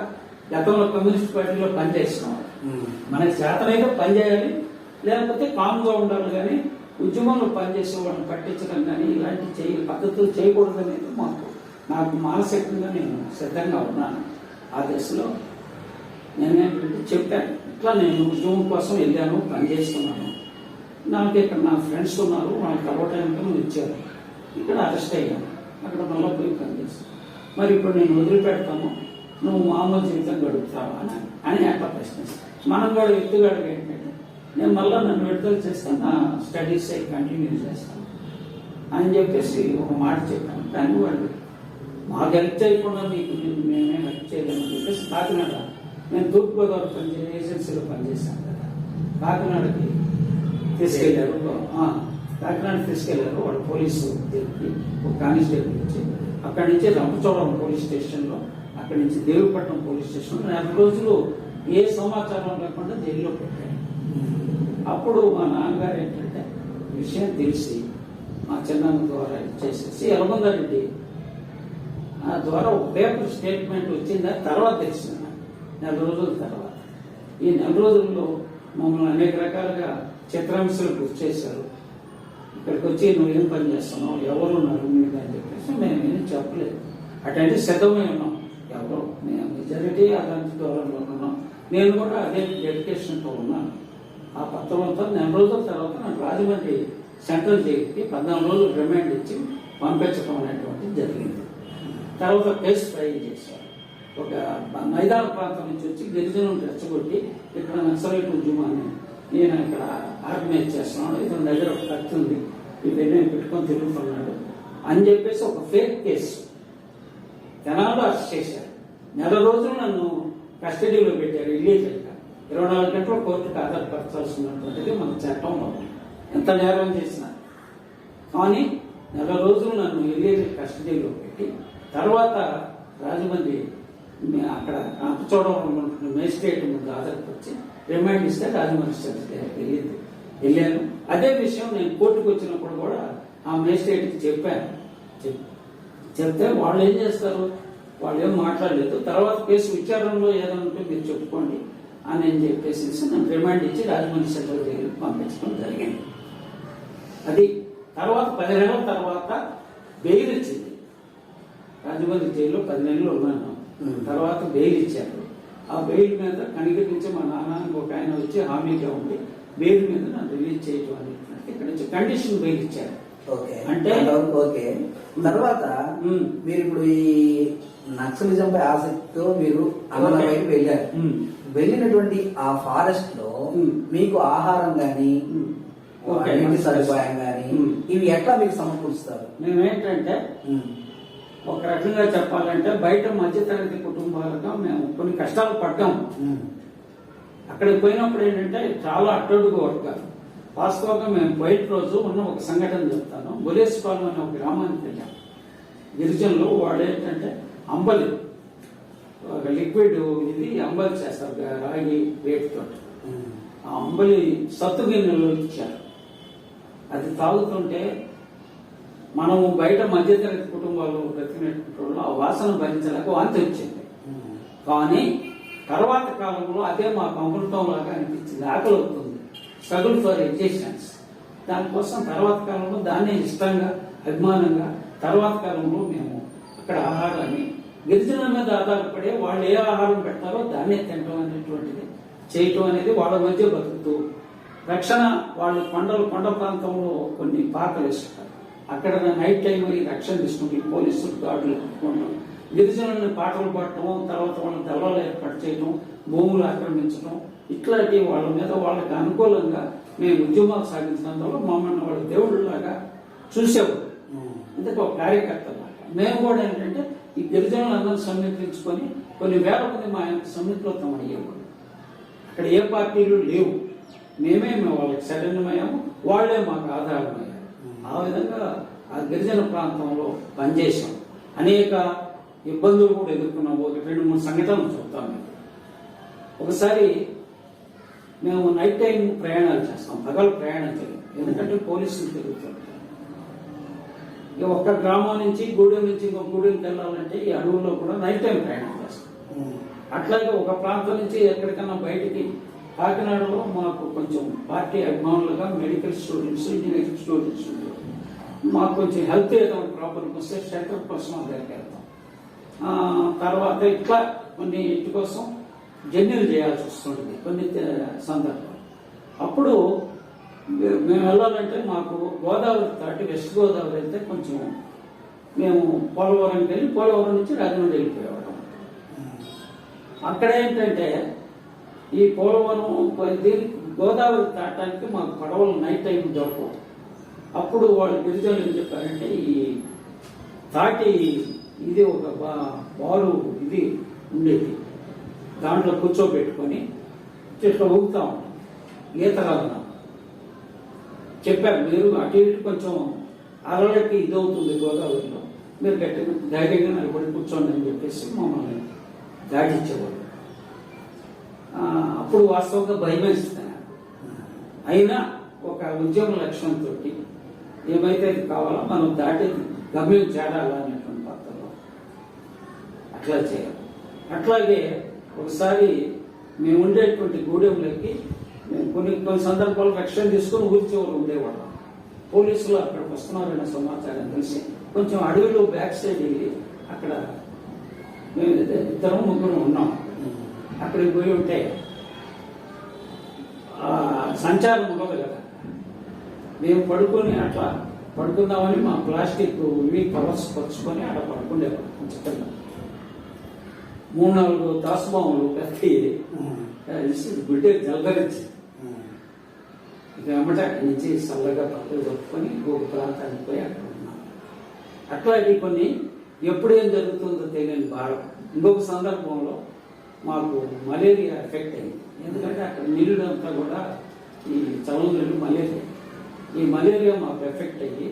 గతంలో కమ్యూనిస్ట్ పార్టీలో పనిచేస్తున్నాడు. మనకి చేతనైతే పనిచేయాలి, లేకపోతే కామ్గా ఉండాలి. కానీ ఉద్యమంలో పనిచేసే వాళ్ళని పట్టించడం కానీ ఇలాంటి పద్ధతులు చేయకూడదు అనేది నాకు మానసికంగా నేను సిద్ధంగా ఉన్నాను. ఆ దశలో నేనేంటంటే చెప్పాను, ఇట్లా నేను ఉద్యమం కోసం వెళ్ళాను, పనిచేస్తున్నాను, నాకు ఇక్కడ నా ఫ్రెండ్స్ ఉన్నారు, వాళ్ళకి కలవటానికి నువ్వు ఇచ్చారు, ఇక్కడ అరెస్ట్ అయ్యాను, అక్కడ మళ్ళీ పోయి పనిచేస్తాను, మరి ఇప్పుడు నేను వదిలిపెడతాను, నువ్వు మామూలు జీవితం గడుపుతావా అని అట్లా ప్రశ్నిస్తాను. మనం కూడా ఎత్తుగడగా ఏంటంటే నేను మళ్ళీ నన్ను విడుదల చేస్తాను, నా స్టడీస్ కంటిన్యూ చేస్తాను అని చెప్పేసి ఒక మాట చెప్పాను. కానీ వాళ్ళు మాకు హెల్ప్ చేయకుండా మేమే హెల్ప్ చేయలేమని చెప్పేసి కాకినాడ, నేను తూర్పుగోదావరి ఏజెన్సీలో పనిచేశాను కదా, కాకినాడకి తీసుకెళ్లారు. కాకినాడ తీసుకెళ్లారు వాళ్ళు పోలీసు దగ్గరికి, ఒక కానిస్టేబుల్ వచ్చి అక్కడి నుంచి రంపచోడవరం పోలీస్ స్టేషన్లో, అక్కడి నుంచి దేవిపట్నం పోలీస్ స్టేషన్లో 4 రోజులు ఏ సమాచారం లేకుండా జైల్లో పెట్టారు. అప్పుడు మా నాన్నగారు ఏంటంటే విషయం తెలిసి మా చిన్నమ్మ ద్వారా ఇచ్చేసేసి యలమందారెడ్డి ద్వారా ఒక పేపర్ స్టేట్మెంట్ వచ్చిందా తర్వాత తెలిసింది. 4 రోజుల తర్వాత, ఈ 4 రోజుల్లో మమ్మల్ని అనేక రకాలుగా చిత్రాంశాలు గుర్తు చేశారు. ఇక్కడికి వచ్చి నువ్వేం పని చేస్తున్నావు, ఎవరున్నారు మీకు అని చెప్పేసి మేమేం చెప్పలేదు. అటువంటి సిద్ధమై ఉన్నాం. ఎవరో మేము మెజారిటీ అలాంటి దూరంలో ఉన్నాం. నేను కూడా అదే డెడికేషన్తో ఉన్నాను. ఆ పత్రంతో 4 రోజుల తర్వాత నాకు రాజమండ్రి సెంట్రల్ జైలుకి 14 రోజులు రిమాండ్ ఇచ్చి పంపించడం అనేటువంటిది జరిగింది. తర్వాత కేసు ఫైల్ చేశారు. ఒక మైదాన ప్రాంతం నుంచి వచ్చి గిరిజనులను రెచ్చగొట్టి ఇక్కడ నక్సలైట్ ఉద్యమాన్ని నేను ఇక్కడ ఆర్గనైజ్ చేస్తున్నాడు, ఇతని దగ్గర ఒక కత్తి ఉంది, ఇవన్నీ పెట్టుకొని తిరుగుతున్నాడు అని చెప్పేసి ఒక ఫేక్ కేసు తెనాల్లో అరెస్ట్ చేశారు. 4 రోజులు నన్ను కస్టడీలో పెట్టారు ఇల్లీగల్గా. 24 గంటలు కోర్టుకు ఆధారపరచాల్సినటువంటిది మన చట్టంలో ఎంత నేరం చేసినా. కానీ 4 రోజులు నన్ను ఇల్లీగల్ కస్టడీలో పెట్టి తర్వాత రాజమండ్రి అక్కడ రంపచోడవరం మేజిస్ట్రేట్ ముందు ఆధారపరిచి రిమాండ్ ఇస్తే రాజమండ్రి స్టేషన్ వెళ్ళింది. వెళ్ళాను. అదే విషయం నేను కోర్టుకు వచ్చినప్పుడు కూడా ఆ మేజిస్ట్రేట్కి చెప్పాను. చెప్తే వాళ్ళు ఏం చేస్తారు, వాళ్ళు ఏం మాట్లాడలేదు. తర్వాత కేసు విచారణలో ఏదైనా ఉంటే మీరు చెప్పుకోండి అని చెప్పేసి నన్ను రిమాండ్ ఇచ్చి రాజమండ్రి సెంట్రల్ జైలుకి పంపించడం జరిగింది. అది తర్వాత 10 నెలల తర్వాత బెయిల్ ఇచ్చింది. రాజమండ్రి జైల్లో 10 నెలలు ఉన్నాను. తర్వాత బెయిల్ ఇచ్చారు. ఆ బెయిల్ మీద కనిగిరి నుంచి మా నాన్న ఒక ఆయన వచ్చి హామీగా ఉండి బెయిల్ మీద నన్ను రిలీజ్ చేయడం అనేది ఇక్కడ నుంచి కండిషన్ బెయిల్ ఇచ్చారు. అంటే ఓకే. తర్వాత మీరు ఇప్పుడు ఈ నక్సలిజం పై ఆసక్తితో మీరు అమల బయటకు వెళ్ళారు. వెళ్ళినటువంటి ఆ ఫారెస్ట్ లో మీకు ఆహారం గాని నీటి సదుపాయం గాని ఇవి ఎట్లా మీకు సమకూరుస్తారు? మేమేంటంటే ఒక రకంగా చెప్పాలంటే బయట మధ్యతరగతి కుటుంబాలుగా మేము కొన్ని కష్టాలు పడ్డాము. అక్కడికి పోయినప్పుడు ఏంటంటే చాలా అట్టడుగు వర్గాలు. వాస్తవంగా మేము బయట రోజు ఉన్న ఒక సంఘటన చెప్తాను. బొలేసుపాలెం అనే ఒక గ్రామానికి వెళ్ళాం. గిరిజనులు వాళ్ళు ఏంటంటే అంబలి, ఒక లిక్విడ్ ఇది అంబలి చేస్తారు రాగి వేటితో. ఆ అంబలి సత్తు గిన్నెలో ఇచ్చారు. అది తాగుతుంటే మనము బయట మధ్యతరగతి కుటుంబాలు బ్రతికినటువంటి ఆ వాసన భరించలేక వాంతి వచ్చింది. కానీ తర్వాత కాలంలో అదే మాకు అమృతం లాగా అనిపించింది. ఆకలి అవుతుంది, స్ట్రగుల్ ఫర్ ఎడ్యుకేషన్స్. దానికోసం తర్వాత కాలంలో దాన్ని ఇష్టంగా అభిమానంగా తర్వాత కాలంలో మేము అక్కడ ఆహారాన్ని గిరిజనుల మీద ఆధారపడే వాళ్ళు ఏ ఆహారం పెడతారో దాన్నే తినడం అనేటువంటిది చేయటం అనేది వాళ్ళ మధ్య బతుకుతూ రక్షణ. వాళ్ళు కొండ ప్రాంతంలో కొన్ని పాకలు ఇస్తారు. అక్కడ నైట్ టైం ఈ రక్షణ తీసుకుంటే పోలీసులు గార్డులు పెట్టుకోవడం, గిరిజనులను పాటలు పట్టడం, తర్వాత వాళ్ళని దళాలు ఏర్పాటు చేయడం, భూములు ఆక్రమించడం, ఇట్లాంటి వాళ్ళ మీద వాళ్ళకి అనుకూలంగా మేము ఉద్యమాలు సాగించినందువల్ల మమ్మల్ని వాళ్ళు దేవుళ్ళలాగా చూసేవాడు. అందుకే ఒక కార్యకర్త లాగా మేము కూడా ఏంటంటే ఈ గిరిజనులందరూ సమీకరించుకొని కొన్ని వేల మంది మా యొక్క సమితిలోతం అయ్యేవాడు. అక్కడ ఏ పార్టీలు లేవు, మేము వాళ్ళకి శరణ్యమయ్యాము, వాళ్లే మాకు ఆధారమయ్యారు. ఆ విధంగా ఆ గిరిజన ప్రాంతంలో పనిచేసాం. అనేక ఇబ్బందులు కూడా ఎదుర్కొన్నాము. 2-3 సంఘటనలు చెప్తాను. ఒకసారి మేము నైట్ టైం ప్రయాణాలు చేస్తాం, పగలు ప్రయాణం చేయం. ఎందుకంటే పోలీసులు తిరుగుతుంటారు. ఇక ఒక్క గ్రామం నుంచి గూడెం నుంచి ఇంకొక గూడెంకి వెళ్ళాలంటే ఈ అడవుల్లో కూడా నైట్ టైం ప్రయాణం చేస్తాం. అట్లాగే ఒక ప్రాంతం నుంచి ఎక్కడికన్నా బయటికి కాకినాడలో మాకు కొంచెం పార్టీ అభిమానులుగా మెడికల్ స్టూడెంట్స్, ఇంజనీరింగ్ స్టూడెంట్స్ ఉండేవారు. మాకు కొంచెం హెల్త్ ఏదైనా ప్రాబ్లం వస్తే షెల్టర్ కోసం దగ్గరికి వెళ్తాం. తర్వాత ఇట్లా కొన్ని ఇంటి కోసం జర్నీలు చేయాల్సి వస్తుంటుంది కొన్ని సందర్భాలు. అప్పుడు మేము వెళ్ళాలంటే మాకు గోదావరి దాటి వెస్ట్ గోదావరి వెళ్తే కొంచెం మేము పోలవరంకి వెళ్ళి పోలవరం నుంచి రాజమండ్రి వెళ్ళిపోయేవాళ్ళం. అక్కడ ఏంటంటే ఈ పోలవరం గోదావరి దాటడానికి మాకు పడవలు నైట్ టైం దొరకవు. అప్పుడు వాళ్ళు గిరిజనులు ఏం చెప్పారంటే ఈ తాటి ఇది ఒక బారు ఇది ఉండేది, దాంట్లో కూర్చోబెట్టుకొని ఇట్లా ఊగుతా ఉంటాం, ఈతరాలు చెప్పారు. మీరు అటు ఇటు కొంచెం అలలకి ఇదవుతుంది గోదావరిలో, మీరు గట్టిగా ధైర్యంగా నిలబడి కూర్చోండి అని చెప్పేసి మమ్మల్ని దాటించేవాళ్ళు. అప్పుడు వాస్తవంగా భయం వేస్తున్నాను. అయినా ఒక ఉద్యమ లక్ష్యంతో ఏమైతే కావాలో మనం దాటి గమ్యం చేరాలా అనేటువంటి పద్ధతిలో అట్లా చేయాలి. అట్లాగే ఒకసారి మేము ఉండేటువంటి గూడెంలోకి మేము కొన్ని సందర్భాలు రక్షణ తీసుకుని ఊరి చివరు ఉండేవాళ్ళం. పోలీసులు అక్కడికి వస్తున్నారనే సమాచారం తెలిసి కొంచెం అడవిలో బ్యాక్ సైడ్ వెళ్ళి అక్కడ మేము 2-3 ఉన్నాం. అక్కడికి పోయి ఉంటే సంచారం ఉండదు కదా, మేము పడుకొని అట్లా పడుకుందామని మా ప్లాస్టిక్ ఇవి కవర్స్ పరుచుకొని అక్కడ పడుకునేవాళ్ళం. చిత్రంగా 3-4 దాసుబాములు కత్తి గుడ్డే జలధరించి ఇక వెంబట నుంచి చల్లగా పక్కలు కొట్టుకొని ఒక ప్రాంతానికి పోయి అక్కడ ఉన్నాం. అట్లాగే కొన్ని ఎప్పుడేం జరుగుతుందో తెలియని భారం. ఇంకొక సందర్భంలో మాకు మలేరియా ఎఫెక్ట్ అయింది. ఎందుకంటే అక్కడ నీళ్ళంతా కూడా ఈ చల్ల నీళ్ళు మలేరియా, ఈ మలేరియా మాకు ఎఫెక్ట్ అయ్యి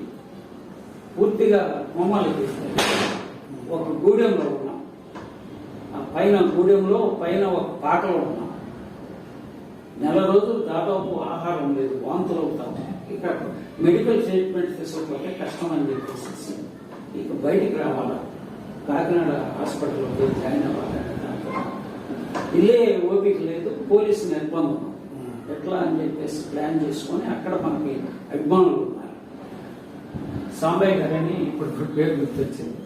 పూర్తిగా మొమ్మాలకి ఒక గూడెంలో ఉన్నాం. ఆ పైన గూడెంలో పైన ఒక పాకలో ఉన్నాం. నెల రోజులు దాదాపు ఆహారం లేదు, వాంతులు అవుతాము. ఇక మెడికల్ ట్రీట్మెంట్ తీసుకోకపోతే కష్టం అని చెప్పేసి ఇక బయటికి రావాలా, కాకినాడ హాస్పిటల్లో పోయి జాయిన్ అవ్వాలని దాంట్లో ఇల్లే ఓపిక లేదు, పోలీసు నిర్బంధం. ఎట్లా అని చెప్పేసి ప్లాన్ చేసుకొని అక్కడ మనకి అభిమానులు ఉన్నారు. సాంబయ్య గారని ఇప్పుడు పేరు గుర్తొచ్చింది.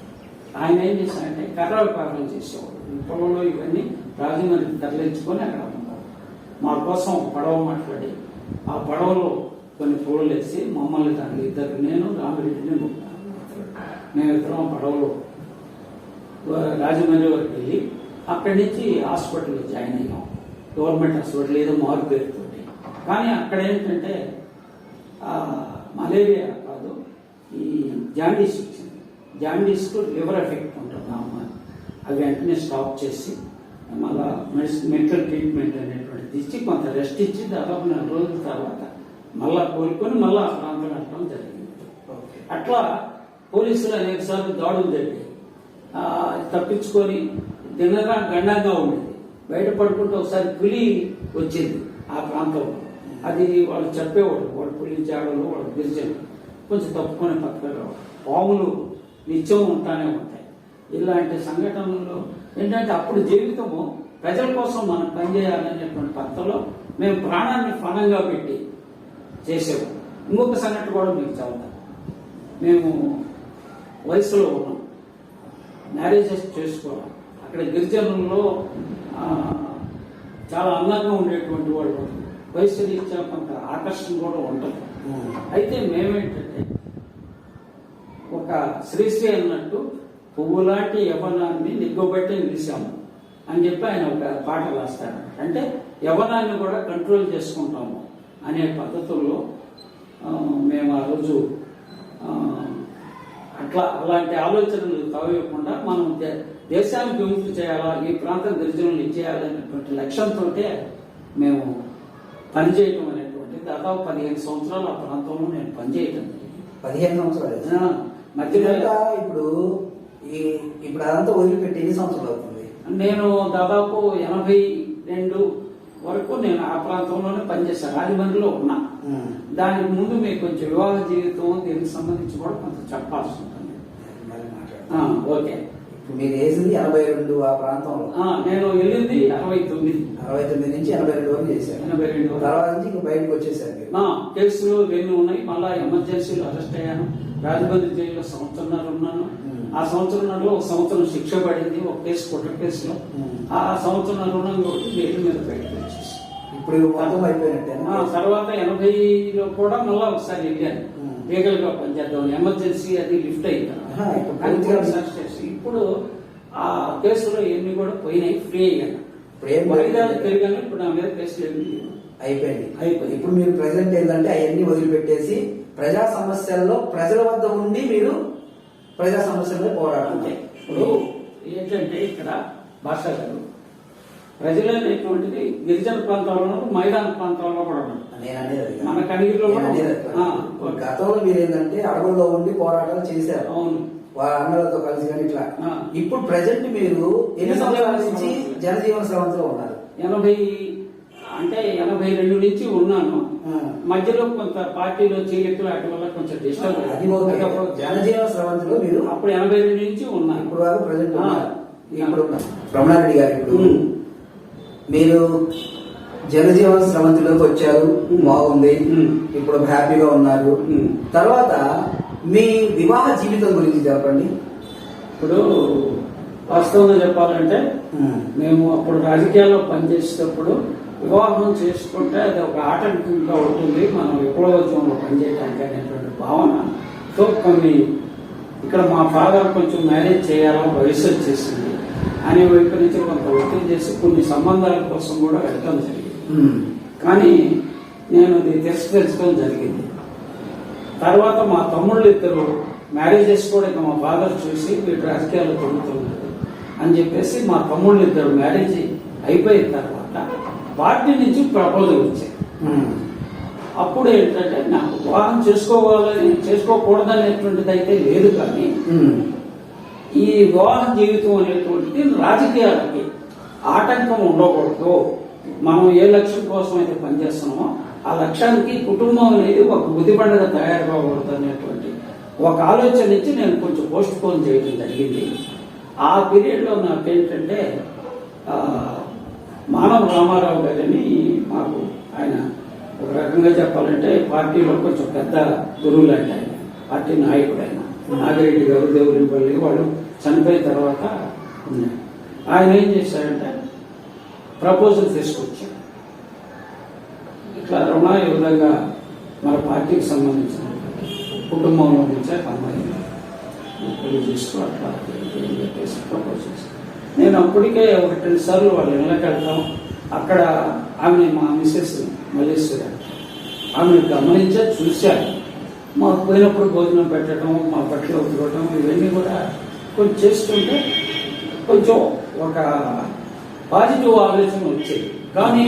ఆయన ఏం చేశారంటే కర్ర వ్యాపారం చేసేవాడు. పొలంలో ఇవన్నీ రాజమండ్రికి తరలించుకొని అక్కడ అమ్ముతారు. మా కోసం పడవ మాట్లాడి ఆ పడవలో కొన్ని పూలు వేసి మమ్మల్ని దానికి ఇద్దరు, నేను రామిరెడ్డిని మేము ఇద్దరం పడవలో రాజమండ్రి వరకు వెళ్ళి అక్కడి నుంచి హాస్పిటల్లో జాయిన్ అయ్యాం. గవర్నమెంట్ హాస్పిటల్ ఏదో మారు పేరుతోటి. కానీ అక్కడ ఏంటంటే మలేరియా కాదు, ఈ జాండీస్ వచ్చింది. జాండీస్కు లివర్ ఎఫెక్ట్ ఉంటుంది అమ్మ. అవి వెంటనే స్టాప్ చేసి మళ్ళా మెడికల్ ట్రీట్మెంట్ అనేటువంటిది ఇచ్చి కొంత రెస్ట్ ఇచ్చి దాదాపు 4 రోజుల తర్వాత మళ్ళా కోలుకొని మళ్ళా ఆ ప్రాంతం వెళ్ళడం జరిగింది. అట్లా పోలీసులు అనేక సార్లు దాడులు జరిగాయి. తప్పించుకొని తిన్నగా గండంగా ఉండేది. బయట పడుకుంటే ఒకసారి పులి వచ్చింది ఆ ప్రాంతంలో. అది వాళ్ళు చెప్పేవాడు, వాడు పులి జాడలు, వాడు గిరిజనులు కొంచెం తప్పుకొని పక్కగా పాములు నిత్యం ఉంటానే ఉంటాయి. ఇలాంటి సంఘటనలు ఏంటంటే అప్పుడు జీవితము ప్రజల కోసం మనం పనిచేయాలనేటువంటి పద్ధతిలో మేము ప్రాణాన్ని ఫణంగా పెట్టి చేసేవాళ్ళం. ఇంకొక సంఘటన కూడా మీకు చెబుతాను. మేము వయసులో ఉన్నాం, మ్యారేజెస్ చేసుకోవాలి. అక్కడ గిరిజనుల్లో చాలా అందంగా ఉండేటువంటి వాళ్ళు, వయసు రీత్యా కొంత ఆకర్షణ కూడా ఉంటుంది. అయితే మేమేంటంటే ఒక శ్రీశ్రీ అన్నట్టు పువ్వు లాంటి యవ్వనాన్ని నిగ్గబట్టి నిలిచాము అని చెప్పి ఆయన ఒక పాట రాస్తాడు. అంటే యవ్వనాన్ని కూడా కంట్రోల్ చేసుకుంటాము అనే పద్ధతుల్లో మేము ఆ రోజు అలాంటి ఆలోచనలు తవ్వకుండా మనం దేశానికి విముక్తి చేయాలా, ఈ ప్రాంతం గిరిజనులు ఇచ్చేయాలనేటువంటి లక్ష్యంతో మేము పనిచేయటం అనేటువంటి దాదాపు 15 సంవత్సరాలు ఆ ప్రాంతంలో నేను పనిచేయటం జరిగింది. 15 సంవత్సరాలు మధ్యలో ఇప్పుడు అదంతా వదిలిపెట్టి ఎన్ని సంవత్సరాలు అవుతుంది? నేను దాదాపు 82 వరకు నేను ఆ ప్రాంతంలోనే పనిచేశాను. రాజమండ్రిలో ఉన్నా. దానికి ముందు మీకు కొంచెం వివాహ జీవితం దీనికి సంబంధించి కూడా కొంత చెప్పాల్సి ఉంటుంది. ఓకే, మీరు వేసింది 82 ఆ ప్రాంతంలో. నేను వెళ్ళింది 69 నుంచి 82 వరకు చేశారు. 82 తర్వాత నుంచి ఇంకా బయటకు వచ్చేసారు. కేసులు ఇవన్నీ ఉన్నాయి. మళ్ళా ఎమర్జెన్సీలో అరెస్ట్ అయ్యాను. రాజమండ్రి జైల్లో 1.5 సంవత్సరం ఉన్నాను. ఆ 1.5 సంవత్సరంలో 1 సంవత్సరం శిక్ష పడింది ఒక కేసు, కుట్ర కేసులో. ఆ 1.5 సంవత్సరం ఉన్నాను కాబట్టి జైలు మీద బయటకు వచ్చేసి ఇప్పుడు మొత్తం అయిపోయినట్టే. తర్వాత 80లో కూడా మళ్ళా ఒకసారి వెళ్ళాను లీగల్ గా పనిచేద్దాం. ఎమర్జెన్సీ అది లిఫ్ట్ అయింది. ఇప్పుడు ఆ కేసులో ఎన్ని కూడా పోయినాయి, ఫ్రీ అయ్యాను. వాయిదాలు పెరిగాను. ఇప్పుడు నా మీద కేసులు అయిపోయింది. ఇప్పుడు మీరు ప్రెసెంట్ ఏంటంటే అవన్నీ వదిలిపెట్టేసి ప్రజా సమస్యల్లో ప్రజల వద్ద ఉండి మీరు ప్రజా సమస్యల్లో పోరాడుతుంది. ఇప్పుడు ఏంటంటే ఇక్కడ భాష గారు ప్రజలు అనేటువంటిది గిరిజన ప్రాంతాల్లో, మైదాన ప్రాంతాల్లో కూడా ఉన్నారు. మన కనిగిరిలో గతంలో మీరు ఏంటంటే అడవుల్లో ఉండి పోరాటాలు చేశారు. అవును, అన్నలతో కలిసి. కానీ ఇట్లా ఇప్పుడు ప్రజెంట్ మీరు ఎన్ని సంవత్సరాల నుంచి జనజీవన స్రవంతిలో ఉన్నారు? 82 నుంచి ఉన్నాను. మధ్యలో కొంత పార్టీలో చీలికలు అటు వల్ల కొంచెం డిస్టర్బ్. జనజీవన స్రవంతిలో మీరు అప్పుడు 82 నుంచి ఉన్నాను. ఇప్పుడు వరకు ప్రజెంట్ ఇప్పుడు రమణారెడ్డి గారు, ఇప్పుడు మీరు జనజీవన స్రవంతిలోకి వచ్చారు, బాగుంది, ఇప్పుడు హ్యాపీగా ఉన్నారు. తర్వాత మీ వివాహ జీవితం గురించి చెప్పండి. ఇప్పుడు వాస్తవంగా చెప్పాలంటే మేము అప్పుడు రాజకీయాల్లో పనిచేసేటప్పుడు వివాహం చేసుకుంటే అది ఒక ఆటంకంగా ఉంటుంది మనం విప్లవోద్యమంలో పనిచేయడానికి అనేటువంటి భావనతో కొన్ని ఇక్కడ మా ఫాదర్ కొంచెం మ్యారేజ్ చేయాలా, వయసు వచ్చేసింది అనే వైపు నుంచి కొంత ఒత్తిడి చేసి కొన్ని సంబంధాల కోసం కూడా వెళ్ళడం జరిగింది. కానీ నేను అది తిరస్కరించడం జరిగింది. తర్వాత మా తమ్ముళ్ళు ఇద్దరు మ్యారేజెస్ కూడా ఇక మా ఫాదర్ చూసి వీళ్ళు రాజకీయాల్లో తొలుగుతున్నారు అని చెప్పేసి మా తమ్ముళ్ళు ఇద్దరు మ్యారేజ్ అయిపోయిన తర్వాత పార్టీ నుంచి ప్రపోజల్ వచ్చాయి. అప్పుడు ఏంటంటే నాకు వివాహం చేసుకోకూడదనేటువంటిది అయితే లేదు. కానీ ఈ వివాహ జీవితం అనేటువంటిది రాజకీయాలకి ఆటంకం ఉండకూడదు, మనం ఏ లక్ష్యం కోసం అయితే పనిచేస్తున్నామో ఆ లక్ష్యానికి కుటుంబం అనేది ఒక బుద్ధిపండుగా తయారుకోకూడదు అనేటువంటి ఒక ఆలోచన నుంచి నేను కొంచెం పోస్ట్ పోన్ చేయడం జరిగింది. ఆ పీరియడ్లో నాకేంటంటే మానవ రామారావు గారిని మాకు ఆయన ఒక రకంగా చెప్పాలంటే పార్టీలో కొంచెం పెద్ద గురువులు అంటే ఆయన పార్టీ నాయకుడు ఆయన నాగిరెడ్డి గారు దేవునిపల్లి వాళ్ళు చనిపోయిన తర్వాత ఉన్నారు. ఆయన ఏం చేశారంటే ప్రపోజల్ తీసుకొచ్చారు. ఇట్లా రుణ ఈ విధంగా మన పార్టీకి సంబంధించిన కుటుంబంలో నుంచే అమ్మాయి పెళ్లి చేసుకో అట్లా అని చెప్పేసి ప్రపోజ్ చేశాను. నేను అప్పటికే 1-2 సార్లు వాళ్ళ ఇళ్ళకి వెళ్తాం. అక్కడ ఆమె మా మిస్సెస్ మల్లేశ్వరి ఆమెను గమనించా చూశాను. మాకు పోయినప్పుడు భోజనం పెట్టడం, మా బట్టలు ఉతకడం ఇవన్నీ కూడా కొంచెం చేస్తుంటే కొంచెం ఒక పాజిటివ్ ఆలోచన వచ్చేది. కానీ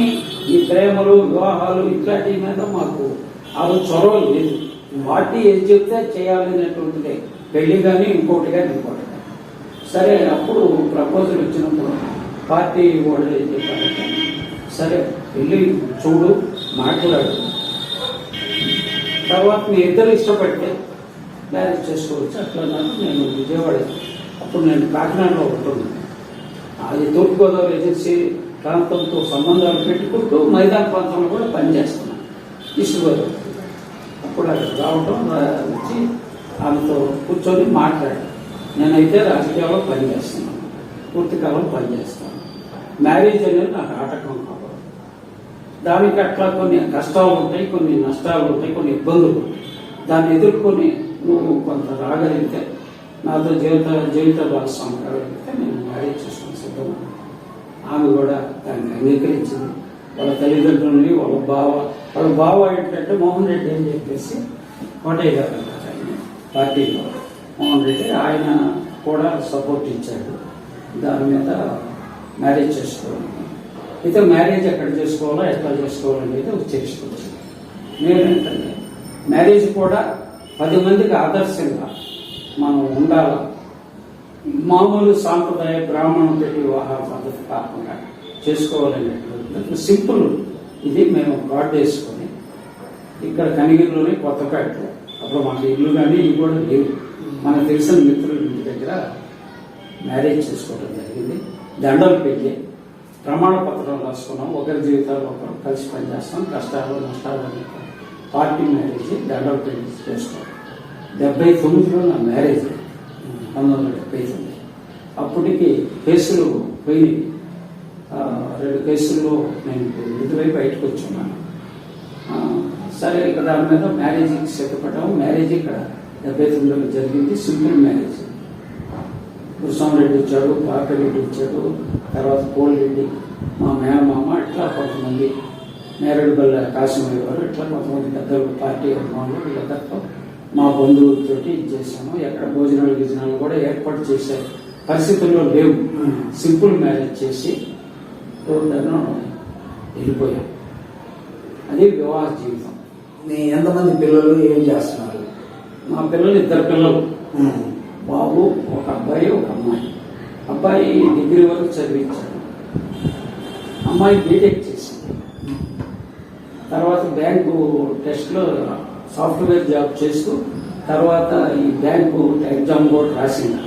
ఈ ప్రేమలు వివాహాలు ఇట్లాంటి మీద మాకు ఆ చొరవ లేదు. పార్టీ ఏది చెప్తే చేయాలనేటువంటిదే, పెళ్లి కానీ ఇంకోటి కానీ ఇంకోటి కానీ. సరే అప్పుడు ప్రపోజల్ వచ్చినప్పుడు పార్టీ వాళ్ళు ఏం చెప్పారంటే సరే వెళ్ళి చూడు మాట్లాడు, తర్వాత మీ ఇద్దరు ఇష్టపడితే మ్యారేజ్ చేసుకోవచ్చు అట్లా అన్నారు. నేను విజయవాడ, అప్పుడు నేను కాకినాడలో ఉంటున్నాను. అది తూర్పుగోదావరి ఏజెన్సీ ప్రాంతంతో సంబంధాలు పెట్టుకుంటూ మైదాన ప్రాంతంలో కూడా పనిచేస్తున్నాను ఈస్ట్ గోదావరి. అప్పుడు అక్కడ రావటం వచ్చి ఆమెతో కూర్చొని మాట్లాడాను. నేనైతే రాజకీయాల్లో పనిచేస్తున్నాను, పూర్తికాలం పనిచేస్తాను. మ్యారేజ్ అనేది నాకు ఆటకం కావాలి. దానికి అట్లా కొన్ని కష్టాలు ఉంటాయి, కొన్ని నష్టాలు ఉంటాయి, కొన్ని ఇబ్బందులు ఉంటాయి. దాన్ని ఎదుర్కొని నువ్వు కొంత రాగలిగితే నాతో జీవిత భాగస్వామి కాగలిగితే నేను మ్యారేజ్ చేసుకుని సిద్ధమా. ఆమె కూడా దాన్ని అంగీకరించింది. వాళ్ళ తల్లిదండ్రులని వాళ్ళ బావ ఏంటంటే మోహన్ రెడ్డి అని చెప్పేసి కోటయ్య గారు అంటారు ఆయన పార్టీలో మోహన్ రెడ్డి, ఆయన కూడా సపోర్ట్ ఇచ్చాడు దాని మీద మ్యారేజ్ చేసుకోవాలి. అయితే మ్యారేజ్ ఎక్కడ చేసుకోవాలో ఎట్లా చేసుకోవాలనేది చేసుకోవచ్చు. నేనేంటంటే మ్యారేజ్ కూడా 10 మందికి ఆదర్శంగా మనం ఉండాలి. మామూలు సాంప్రదాయ బ్రాహ్మణ పెళ్లి వివాహ పద్ధతి కాకుండా చేసుకోవాలనేటువంటి సింపుల్ ఇది మేము కార్డు వేసుకొని ఇక్కడ కనిగిరిలోనే కొత్తపేటలో, అప్పుడు మాకు ఇల్లు కానీ ఇవి కూడా లేవు, మనకు తెలిసిన మిత్రుల ఇంటి దగ్గర మ్యారేజ్ చేసుకోవడం జరిగింది. దండలు పెట్టి ప్రమాణ పత్రం రాసుకున్నాం. ఒకరి జీవితాలు ఒకరు కలిసి పనిచేస్తాం, కష్టాలు నష్టాలు అనే పార్టీ మ్యారేజ్ దండలు పెళ్లి చేసుకోవడం. 79లో నా మ్యారేజ్, 1979. అప్పటికి కేసులు పోయి 2 కేసుల్లో నేను విడుదలై బయటకు వచ్చున్నాను. సరే ఇక దాని మీద మ్యారేజ్కి సిద్ధపడ్డాము. మ్యారేజ్ ఇక్కడ 79లో జరిగింది. Simple marriage. కృష్ణారెడ్డి వచ్చాడు, పాకరెడ్డి వచ్చాడు, తర్వాత కోళ్ళరెడ్డి, మా మేనమామ, ఇట్లా కొంతమంది నేరేడుబల్ల కాశీమయ్య గారు, ఇట్లా కొంతమంది పెద్దలు పార్టీ అభిమానులు వీళ్ళందరితో మా బంధువులతోటి చేశాము. ఎక్కడ భోజనాలు కూడా ఏర్పాటు చేసే పరిస్థితుల్లో లేవు. సింపుల్ మ్యారేజ్ చేసి వెళ్ళిపోయాం. అది వివాహ జీవితం. మీ ఎంతమంది పిల్లలు ఏం చేస్తున్నారు? మా పిల్లలు 2 పిల్లలు, బాబు, ఒక అబ్బాయి ఒక అమ్మాయి. అబ్బాయి డిగ్రీ వరకు చదివించాడు, అమ్మాయి బీటెక్ చేసింది. తర్వాత బ్యాంకు టెస్ట్లో సాఫ్ట్వేర్ జాబ్ చేస్తూ తర్వాత ఈ బ్యాంకు ఎగ్జామ్ కూడా రాసింది.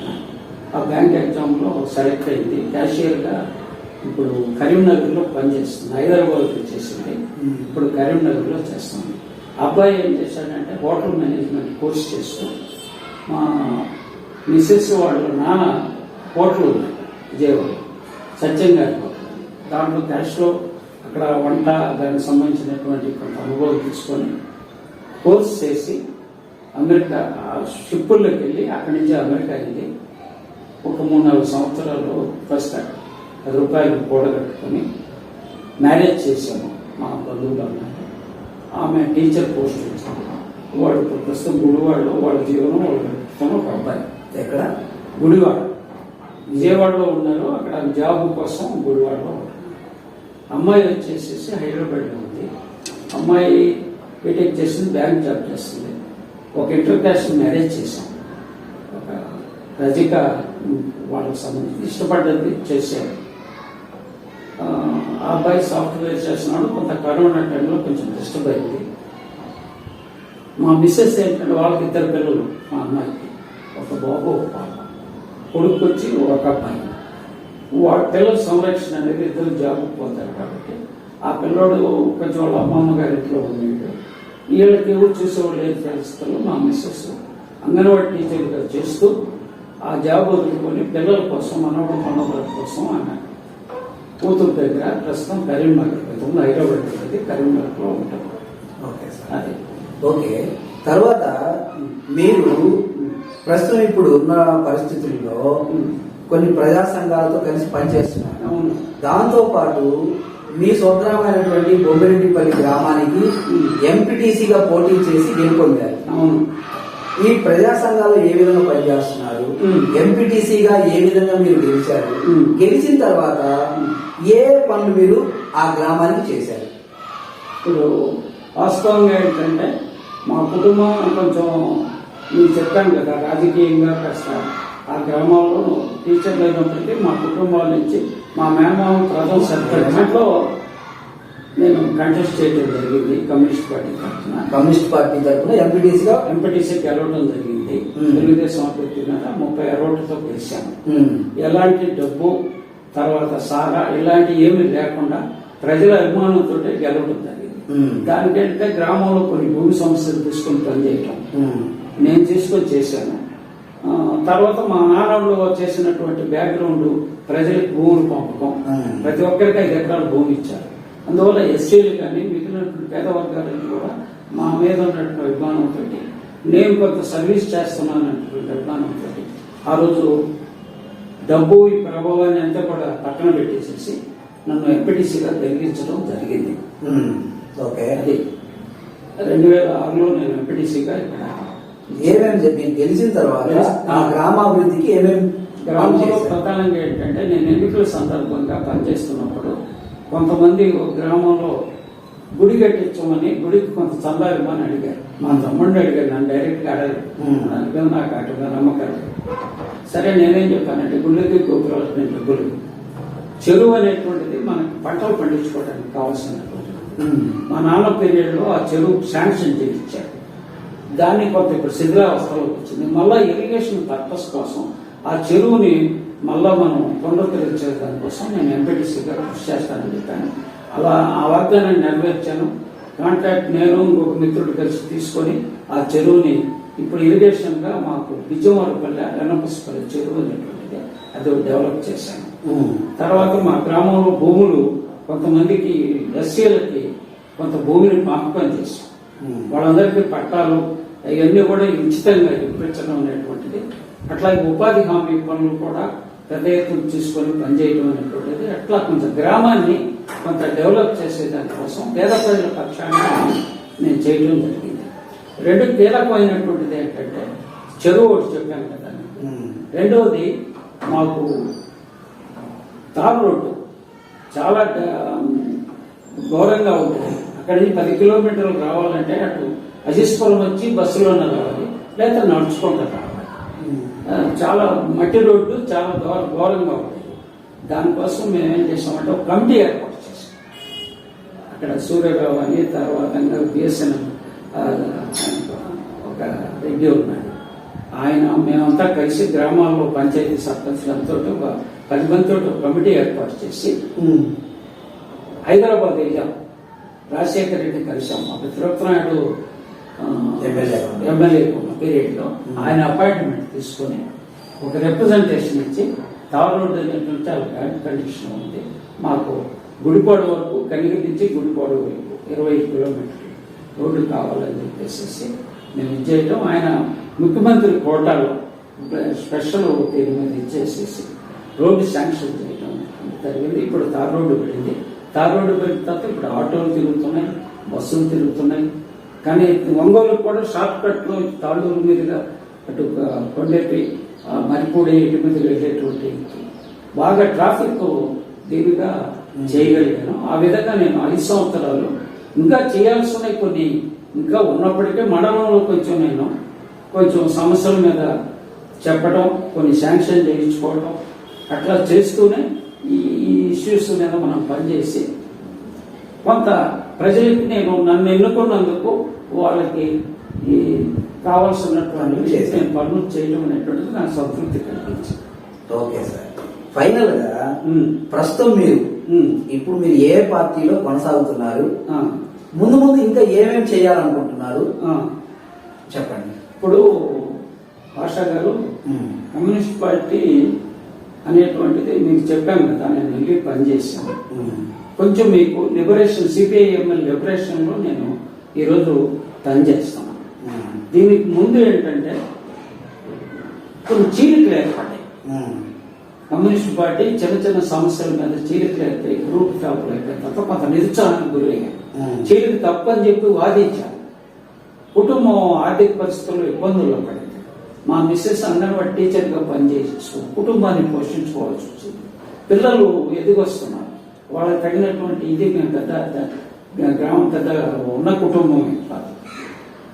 ఆ బ్యాంక్ ఎగ్జామ్లో సెలెక్ట్ అయింది. క్యాషియర్గా ఇప్పుడు కరీంనగర్లో పనిచేస్తుంది. హైదరాబాద్లో చేసింది, ఇప్పుడు కరీంనగర్లో చేస్తుంది. అబ్బాయి ఏం చేశాడంటే హోటల్ మేనేజ్మెంట్ కోర్స్ చేస్తూ, మా మిసెస్ వాళ్ళ నాన్న హోటల్ ఉంది విజయవాడ, సత్యంగారి హోటల్. దాంట్లో క్యాష్లో అక్కడ వంట దానికి సంబంధించినటువంటి కొంత అనుభవం తీసుకొని కోర్స్ చేసి అమెరికా షిప్పుల్లోకి వెళ్ళి అక్కడి నుంచి అమెరికా వెళ్ళి ఒక 3-4 సంవత్సరాలు ఫస్ట్ 10 రూపాయలు కూడగట్టుకొని మ్యారేజ్ చేశాము. మా బంధువులు అన్నారు. ఆమె టీచర్ పోస్ట్ వచ్చింది. వాడు ప్రస్తుతం గుడివాడలో వాళ్ళ జీవనం వాళ్ళు గడుపుతాను. ఒక అబ్బాయి ఎక్కడ గుడివాడ, విజయవాడలో ఉన్నారు. అక్కడ జాబ్ కోసం గుడివాడలో ఉన్నారు. అమ్మాయి వచ్చేసేసి హైదరాబాద్లో ఉంది. అమ్మాయి బీటెక్ చేసింది, బ్యాంక్ జాబ్ చేస్తుంది. ఒక ఇంటర్ క్యాస్ట్ మ్యారేజ్ చేశాం. ఒక రజిక వాళ్ళకి సంబంధించి ఇష్టపడ్డది చేశారు. ఆ అబ్బాయి సాఫ్ట్వేర్ చేస్తున్నాడు. కొంత కరోనా టైంలో కొంచెం డిస్టర్బ్ అయింది. మా మిస్సెస్ ఏంటంటే వాళ్ళకి 2 పిల్లలు, మా అమ్మాయికి ఒక బాబు ఒక పాప, కొడుకు వచ్చి ఒక అబ్బాయి. వాళ్ళ పిల్లల సంరక్షణ అనేది 2 జాబ్కి పోతారు కాబట్టి ఆ పిల్లోడు కొంచెం వాళ్ళ అమ్మమ్మ గారి ఇంట్లో ఉండేది. వీళ్ళకి ఎవరు చూసేవాళ్ళు లేదు పరిస్థితుల్లో మా మిస్సెస్ అంగన్వాడీ టీచర్గా చేస్తూ ఆ జాబ్ వదులుకొని పిల్లల కోసం మనవడుల కోసం ఆమె కూతురు దగ్గర ప్రస్తుతం కరీంనగర్, హైదరాబాద్ దగ్గర కరీంనగర్లో ఉంటారు. Okay sir. అదే ఓకే. తర్వాత మీరు ప్రస్తుతం ఇప్పుడు ఉన్న పరిస్థితుల్లో కొన్ని ప్రజా సంఘాలతో కలిసి పనిచేస్తున్నారు. అవును. దాంతో పాటు మీ స్వగ్రామైనటువంటి బొమ్మిరెడ్డిపల్లి గ్రామానికి ఎంపీటీసీగా పోటీ చేసి గెలుపొందారు. అవును. ఈ ప్రజా సంఘాలు ఏ విధంగా పనిచేస్తున్నారు, ఎంపీటీసీగా ఏ విధంగా మీరు గెలిచారు, గెలిచిన తర్వాత ఏ పనులు మీరు ఆ గ్రామానికి చేశారు? ఇప్పుడు వాస్తవంగా ఏంటంటే మా కుటుంబం కొంచెం మీరు చెప్పాను కదా, రాజకీయంగా కాస్త ఆ గ్రామాల్లో టీచర్లు అయినప్పటికీ మా కుటుంబాల నుంచి మా మేనమామ ప్రథమ సర్పంచ్లో నేను కంటెస్ట్ చేయడం జరిగింది. కమ్యూనిస్ట్ పార్టీ తరఫున ఎంపీటీసీ గెలవడం జరిగింది. తెలుగుదేశం అభ్యర్థి 30 ఓట్లతో గెలిచాను. ఎలాంటి డబ్బు తర్వాత సారా ఇలాంటి ఏమీ లేకుండా ప్రజల అభిమానంతో గెలవడం జరిగింది. దానికంటే గ్రామంలో కొన్ని భూమి సమస్యలు తీసుకుని పనిచేయటం నేను తీసుకొని చేశాను. తర్వాత మా నాన్నలు చేసినటువంటి బ్యాక్గ్రౌండ్ ప్రజలకు భూములు పంపకం, ప్రతి ఒక్కరికి 5 ఎకరాల భూమి ఇచ్చారు. అందువల్ల ఎస్సీలు కానీ మిగిలినటువంటి పేద వర్గాలను కూడా మా మీద ఉన్నటువంటి అభిమానంతో నేను కొంత సర్వీస్ చేస్తున్నానటువంటి అభిమానంతో ఆ రోజు డబ్బు ఈ ప్రభావాన్ని అంతా కూడా పక్కన పెట్టేసేసి నన్ను ఎంపీటీసీగా గెలిపించడం జరిగింది. ఓకే. అది 2006లో నేను ఎంపీటీసీగా ఇక్కడ ఏమేమి గెలిచిన తర్వాత ఆ గ్రామాభివృద్ధికి ఏమేమి గ్రామంలో ప్రధానంగా ఏంటంటే నేను ఎన్నికల సందర్భంగా పనిచేస్తున్నప్పుడు కొంతమంది గ్రామంలో గుడి కట్టించమని గుడికి కొంత చందా ఇవ్వమని అడిగారు. మా తమ్ముడిని అడిగారు, నన్ను డైరెక్ట్గా అడగలేదు. నాకు అటుగా నమ్మకం. సరే నేనేం చెప్పానంటే గుళ్ళకి గోపురాలు డబ్బులు, చెరువు అనేటువంటిది మనకి పంటలు పండించుకోవడానికి కావాల్సినటువంటిది. మా నాన్న పీరియడ్లో ఆ చెరువు శాంక్షన్ చేయించారు. దాన్ని కొంత ఇప్పుడు శిథిలావస్థలోకి వచ్చింది. మళ్ళా ఇరిగేషన్ పర్పస్ కోసం ఆ చెరువుని మళ్ళా మనం పునరుద్ధరించే దానికోసం నేను ఎంపీటీసీగా కృషి చేస్తానని చెప్పాను. అలా ఆ వాగ్దానాన్ని నెరవేర్చాను. కాంట్రాక్ట్ నేను ఇంకొక మిత్రుడు కలిసి తీసుకొని ఆ చెరువుని ఇప్పుడు ఇరిగేషన్ గా మాకు బిజ్జమరపల్లి ఎన్నపల్లి చెరువు అనేటువంటిది అది డెవలప్ చేశాను. తర్వాత మా గ్రామంలో భూములు కొంతమందికి ఎస్సీలకి కొంత భూమిని పంపకం చేశాం. వాళ్ళందరికీ పట్టాలు ఇవన్నీ కూడా ఉచితంగా ఇప్పించడం అనేటువంటిది. అట్లాగే ఉపాధి హామీ పనులు కూడా పెద్ద ఎత్తున తీసుకొని పనిచేయడం అనేటువంటిది. అట్లా కొంచెం గ్రామాన్ని కొంత డెవలప్ చేసే దానికోసం పేద ప్రజల పక్షాన్ని నేను చేయడం జరిగింది. 2 కీలకమైనటువంటిది ఏంటంటే చెరువు ఒకటి చెప్పాను కదా, రెండవది మాకు తార్ రోడ్డు చాలా ఘోరంగా ఉంటుంది. అక్కడి నుంచి 10 కిలోమీటర్లు రావాలంటే అటు అజిస్పురం వచ్చి బస్సులోనే రావాలి, లేదా నడుచుకుంటూ రావాలి. చాలా మట్టి రోడ్డు చాలా ఘోరంగా ఉంటుంది. దానికోసం మేము ఏం చేసామంటే ఒక కమిటీ ఏర్పాటు చేసాం. అక్కడ సూర్యరావు అని, తర్వాత బిఎస్ఎన్ ఒక రెడ్డి ఉన్నాడు, ఆయన మేమంతా కలిసి గ్రామాల్లో పంచాయతీ సర్పంచ్లతో 10 మందితో కమిటీ ఏర్పాటు చేసి హైదరాబాద్ వెళ్ళాం. రాజశేఖర రెడ్డి కలిసాం. అప్పుడు తిరుపతినాయుడు ఎమ్మెల్యే పీరియడ్ లో ఆయన అపాయింట్మెంట్ తీసుకుని ఒక రిప్రజెంటేషన్ ఇచ్చి తార్ రోడ్డు అనేటువంటి చాలా బ్యాడ్ కండిషన్ ఉంది, మాకు గుడిపాడు వరకు కనిగిరి నుంచి గుడిపాడు వరకు 25 కిలోమీటర్లు రోడ్డు కావాలని చెప్పేసి మేము ఇచ్చేయటం. ఆయన ముఖ్యమంత్రి కోటాలో స్పెషల్ దీని మీద ఇచ్చేసేసి రోడ్డు శాంక్షన్ చేయడం జరిగింది. ఇప్పుడు తార్ రోడ్డు పడింది. తార్ రోడ్డు పడిన తర్వాత ఇప్పుడు ఆటోలు తిరుగుతున్నాయి, బస్సులు తిరుగుతున్నాయి. కానీ ఒంగోలు కూడా షార్ట్ కట్ లో తాళ్ళూరు మీదుగా అటు కొండేపి మరిపూడి ఇంటి మీద వెళ్ళేటువంటి బాగా ట్రాఫిక్ దీనిగా చేయగలిగాను. ఆ విధంగా నేను 5 సంవత్సరాలు ఇంకా చేయాల్సిన కొన్ని ఇంకా ఉన్నప్పటికీ మండలంలో నేను కొంచెం సమస్యల మీద చెప్పడం, కొన్ని శాంక్షన్ చేయించుకోవడం అట్లా చేస్తూనే ఈ ఈ ఇష్యూస్ మీద మనం పనిచేసి కొంత ప్రజలకి నన్ను ఎన్నుకున్నందుకు వాళ్ళకి ఈ కావాల్సినటువంటి నేను పనులు చేయడం అనేటువంటిది నాకు సంతృప్తి కలిగించింది. ఓకే సార్, ఫైనల్ గా ప్రస్తుతం ఇప్పుడు మీరు ఏ పార్టీలో కొనసాగుతున్నారు, ముందు ముందు ఇంకా ఏమేమి చేయాలనుకుంటున్నారు చెప్పండి. ఇప్పుడు ఆశా గారు కమ్యూనిస్ట్ పార్టీ అనేటువంటిది మీకు చెప్పాను కదా, నేను వెళ్ళి పనిచేశాను. కొంచెం మీకు లిబరేషన్ సిపిఐఎంఎల్ లిబరేషన్ లో నేను ఈరోజు పనిచేస్తాను. దీనికి ముందు ఏంటంటే కొన్ని చీలికలు ఏర్పడ్డాయి. కమ్యూనిస్ట్ పార్టీ చిన్న చిన్న సమస్యల మీద చీలికలు ఏర్పడి గ్రూప్ ఫ్యాప్లు అయిపోయిన తర్వాత కొంత నిరుత్సాహానికి గురయ్యాయి. చీలిక తప్పని చెప్పి వాదించాను. కుటుంబం ఆర్థిక పరిస్థితుల్లో ఇబ్బందుల్లో పడింది. మా మిస్సెస్ అంగన్వాడీ టీచర్గా పనిచేస్తూ కుటుంబాన్ని పోషించుకోవాల్సి వచ్చింది. పిల్లలు ఎదిగొస్తున్నారు. వాళ్ళకి తగినటువంటి ఇది మేము గ్రామం పెద్ద ఉన్న కుటుంబం కాదు.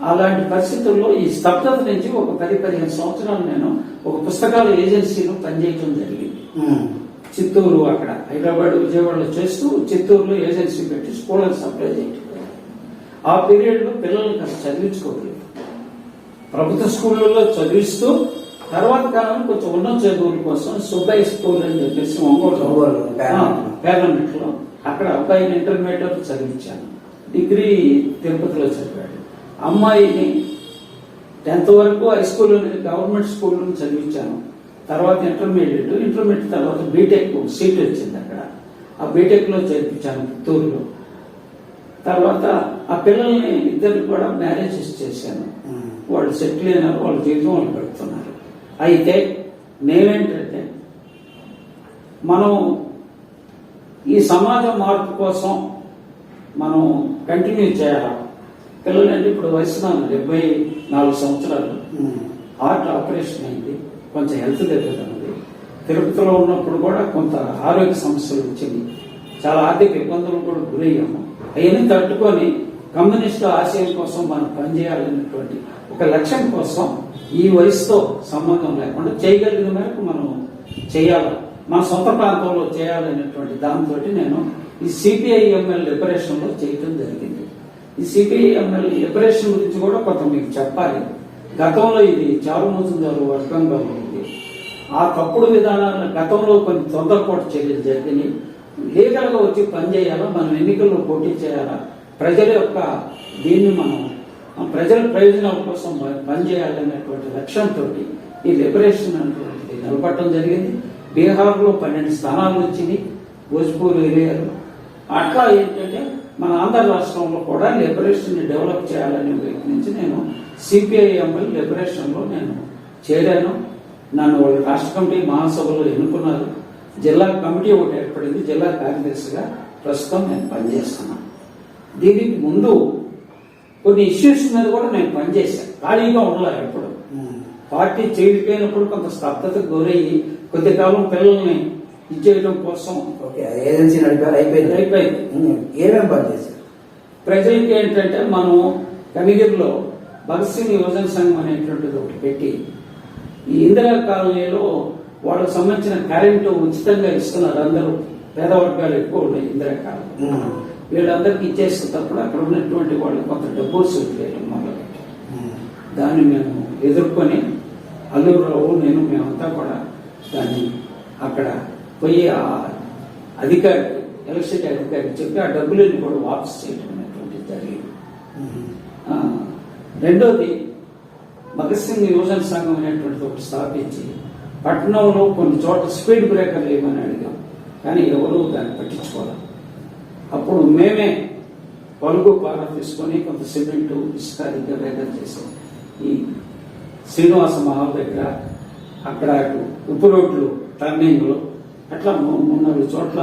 అలాంటి పరిస్థితుల్లో ఈ స్తబ్దత నుంచి ఒక 10-15 సంవత్సరాలు నేను ఒక పుస్తకాల ఏజెన్సీలో పనిచేయడం జరిగింది. చిత్తూరు, అక్కడ హైదరాబాద్, విజయవాడలో చేస్తూ చిత్తూరులో ఏజెన్సీ పెట్టి స్కూళ్ళకి సప్లై చేయడం. ఆ పీరియడ్ లో పిల్లల్ని కాస్త చదివించుకోలేదు. ప్రభుత్వ స్కూళ్ళలో చదివిస్తూ తర్వాత కాలంలో కొంచెం ఉన్నత చదువుల కోసం సుబ్బయ్య స్కూల్ అని చెప్పేసి ఒంగోలు పార్లమెంట్ లో అక్కడ అబ్బాయిని ఇంటర్మీడియట్ చదివించాను. డిగ్రీ తిరుపతిలో చదివాడు. అమ్మాయిని 10th వరకు హై స్కూల్ గవర్నమెంట్ స్కూల్లో చదివించాను. తర్వాత ఇంటర్మీడియట్ తర్వాత బీటెక్ సీట్ వచ్చింది అక్కడ. ఆ బీటెక్ లో చదివించాను పుత్తూరులో. తర్వాత ఆ పిల్లల్ని ఇద్దరు కూడా మ్యారేజెస్ చేశాను. వాళ్ళు సెటిల్ అయినారు, వాళ్ళ జీవితం వాళ్ళు పెడుతున్నారు. అయితే నేనేంటంటే మనం ఈ సమాజం మార్పు కోసం మనం కంటిన్యూ చేయాలి. పిల్లలంటే ఇప్పుడు వయసు 74 సంవత్సరాలు. హార్ట్ ఆపరేషన్ అయింది, కొంచెం హెల్త్ దెబ్బతిన్నది. తిరుపతిలో ఉన్నప్పుడు కూడా కొంత ఆరోగ్య సమస్యలు వచ్చింది. చాలా ఆర్థిక ఇబ్బందులు కూడా గురయ్యాము. అవన్నీ తట్టుకొని కమ్యూనిస్టు ఆశయం కోసం మనం పనిచేయాలనేటువంటి ఒక లక్ష్యం కోసం ఈ వయసుతో సంబంధం లేకుండా చేయగలిగిన మేరకు మనం చేయాలి, మన సొంత ప్రాంతంలో చేయాలనేటువంటి దాంతో నేను ఈ సిపిఐఎంఎల్ లిబరేషన్ లో చేయటం జరిగింది. ఈ సిపిఐఎంఎల్ లిబరేషన్ గురించి కూడా కొంత మీకు చెప్పాలి. గతంలో ఇది చారుమూజుందారు వర్గంగా ఉంది. ఆ తప్పుడు విధానాలను గతంలో కొన్ని తొందరపాటు చర్యలు జరిగినాయి. లీగల్ గా వచ్చి పనిచేయాలా, మనం ఎన్నికల్లో పోటీ చేయాలా, ప్రజల యొక్క దీన్ని మనం ప్రజల ప్రయోజనాల కోసం పనిచేయాలనేటువంటి లక్ష్యంతో ఈ లిబరేషన్ అనేటువంటిది నిలబడటం జరిగింది. బీహార్లో 12 స్థానాలు వచ్చింది, భోజ్పూర్ ఏరియాలో. అట్లా ఏంటంటే మన ఆంధ్ర రాష్ట్రంలో కూడా లిబరేషన్ ని డెవలప్ చేయాలనే వైపు నుంచి నేను సిపిఐఎంఎల్ లిబరేషన్ లో నేను చేరాను. నన్ను వాళ్ళు రాష్ట్ర కమిటీ మహాసభలో ఎన్నుకున్నారు. జిల్లా కమిటీ ఒకటి ఏర్పడింది. జిల్లా కార్యదర్శిగా ప్రస్తుతం నేను పనిచేస్తున్నాను. దీనికి ముందు కొన్ని ఇష్యూస్ మీద కూడా నేను పనిచేశాను. ఖాళీగా ఉండాలి. ఎప్పుడు పార్టీ చేయకపోయినప్పుడు కొంత స్తబ్దతకు గురయ్యి కొద్ది కాలం పిల్లల్ని ఇచ్చేయడం కోసం ఏజెన్సీ నడిపారు. అయిపోయింది. ఏమేమి పనిచేశారు? ప్రజలకి ఏంటంటే మనం కనిగిరిలో భగత్ సింగ్ యువజన సంఘం అనేటువంటిది ఒకటి పెట్టి ఈ ఇందిరా కాలనీలో వాళ్ళకు సంబంధించిన కరెంటు ఉచితంగా ఇస్తున్నారు. అందరూ పేదవర్గాలు ఎక్కువ ఉన్నాయి ఇందిరా కాలనీ. వీళ్ళందరికీ ఇచ్చేసేటప్పుడు అక్కడ ఉన్నటువంటి వాళ్ళు కొంత డబ్బు చేయడం మొదలుపెట్టారు. దాన్ని మేము ఎదుర్కొని అల్లూరురావు నేను మేమంతా కూడా దాన్ని అక్కడ పోయి ఆ అధికారి ఎలక్ట్రిసిటీ అధికారికి చెప్పి ఆ డబ్బులన్నీ కూడా వాపసు చేయడం అనేటువంటిది జరిగింది. రెండోది భగత్ సింగ్ యువజన సంఘం అనేటువంటిది ఒకటి స్థాపించి పట్టణంలో కొన్ని చోట్ల స్పీడ్ బ్రేకర్లు ఏమని అడిగాం, కానీ ఎవరు దాన్ని పట్టించుకోవాలి. అప్పుడు మేమే పలుగు పార తీసుకొని కొంత సిమెంటు ఇసుక దగ్గర చేసాం. ఈ శ్రీనివాస మహల్ దగ్గర అక్కడ ఉప్పు రోడ్లు టర్నింగ్లు అట్లా 3-4 చోట్ల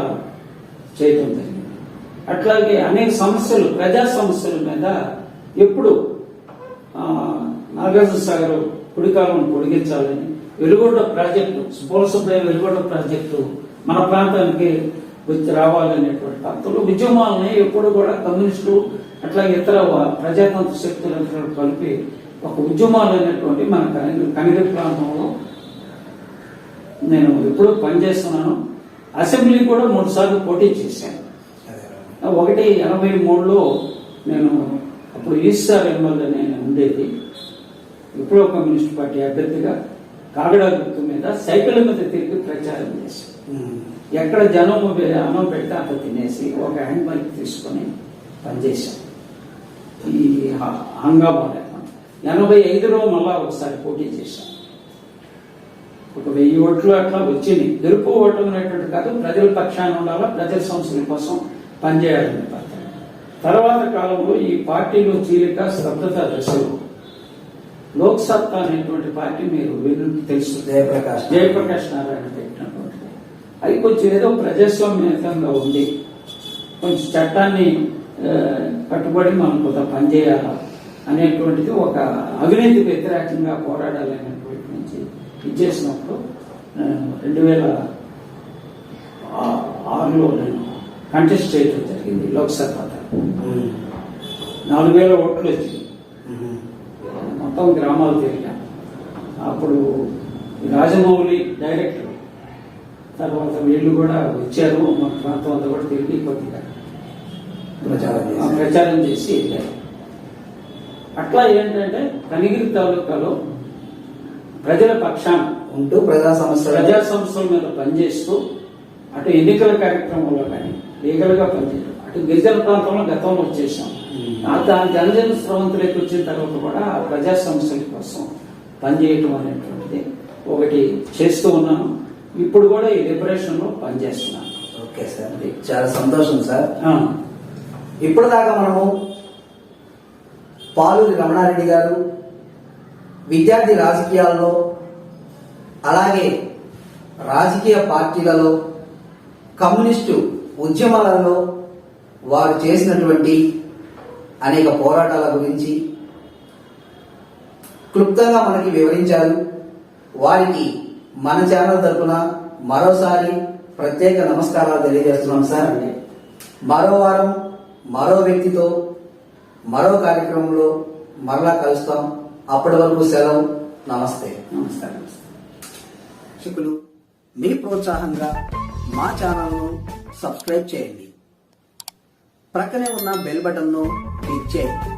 చేయటం జరిగింది. అట్లాగే అనేక సమస్యలు, ప్రజా సమస్యల మీద ఎప్పుడు నాగార్జున సాగర్ కుడికాలం పొడిగించాలని వెలుగొండ ప్రాజెక్టు, పూలసుబ్బయ్య వెలుగొండ ప్రాజెక్టు మన ప్రాంతానికి వచ్చి రావాలనేటువంటి పద్ధతులు ఉద్యమాలని ఎప్పుడు కూడా కమ్యూనిస్టులు అట్లాగే ఇతర ప్రజాతంత్ర శక్తులంతా కలిపి ఒక ఉద్యమాలు అనేటువంటి మన కనిగిరి ప్రాంతంలో నేను ఎప్పుడూ పనిచేస్తున్నాను. అసెంబ్లీ కూడా 3 సార్లు పోటీ చేశాను. ఒకటి 83లో నేను అప్పుడు ఈసార్ ఎమ్మెల్యే నేను ఉండేది. విప్లవ కమ్యూనిస్ట్ పార్టీ అభ్యర్థిగా కాగడ గుర్తు మీద సైకిల్ మీద తిరిగి ప్రచారం చేశాను. ఎక్కడ జనం అన్నం పెడితే అక్కడ తినేసి ఒక హ్యాండ్ మైక్ తీసుకొని పనిచేశాం. ఈ హంగామా 85లో మళ్ళా ఒకసారి పోటీ చేశాం. ఒక 1000 ఓట్లు అట్లా వచ్చింది. గెలుపు ఓటం అనేటువంటి కాదు, ప్రజల పక్షాన ఉండాలా, ప్రజల సమస్యల కోసం పనిచేయాలని పడతాం. తర్వాత కాలంలో ఈ పార్టీలో చీలిక స్తబ్దత దశలు లోక్సత్తా అనేటువంటి పార్టీ మీరు తెలుసు, జయప్రకాష్ నారాయణ పెట్టినటువంటిది. అది కొంచెం ఏదో ప్రజాస్వామ్యంగా ఉంది, కొంచెం చట్టాన్ని కట్టుబడి మనం కొంత పనిచేయాలా అనేటువంటిది, ఒక అవినీతి వ్యతిరేకంగా పోరాడాలనేటువంటి నుంచి ఇచ్చేసినప్పుడు 2006లో నేను కంటెస్ట్ చేయడం జరిగింది లోక్సభ. 4000 ఓట్లు వచ్చింది. మొత్తం గ్రామాలు తిరిగాను. అప్పుడు రాజమౌళి డైరెక్టర్, తర్వాత వీళ్ళు కూడా వచ్చారు, మా ప్రాంతం అంతా కూడా తిరిగి కొద్దిగా ప్రచారం చేసి వెళ్ళారు. అట్లా ఏంటంటే కనిగిరి తాలూకాలో ప్రజల పక్షాన ఉంటూ ప్రజా సమస్యల మీద పనిచేస్తూ అటు ఎన్నికల కార్యక్రమంలో కానీ లీగల్ గా పనిచేయడం, అటు గిరిజన ప్రాంతంలో గతంలో వచ్చేసాం. దాని జనజన స్రవంతులకు వచ్చిన తర్వాత కూడా ప్రజా సమస్యల కోసం పనిచేయటం అనేటువంటిది ఒకటి చేస్తూ ఉన్నాను. ఇప్పుడు కూడా ఈ లిబరేషన్ లో పనిచేస్తున్నాను. ఓకే సార్, చాలా సంతోషం సార్. ఇప్పుడు దాకా మనము పాలూరి రమణారెడ్డి గారు విద్యార్థి రాజకీయాల్లో, అలాగే రాజకీయ పార్టీలలో, కమ్యూనిస్టు ఉద్యమాలలో వారు చేసినటువంటి అనేక పోరాటాల గురించి క్లుప్తంగా మనకి వివరించారు. వారికి మన ఛానల్ తరఫున మరోసారి ప్రత్యేక నమస్కారాలు తెలియజేస్తున్నాం సార్. మరో వారం మరో వ్యక్తితో మరో కార్యక్రమంలో మరలా కలుస్తాం. అప్పటి వరకు సెలవు. నమస్తే. నమస్కారం. మీ ప్రోత్సాహంగా మా ఛానల్ను సబ్స్క్రైబ్ చేయండి. ప్రక్కనే ఉన్న బెల్ బటన్ను క్లిక్ చేయండి.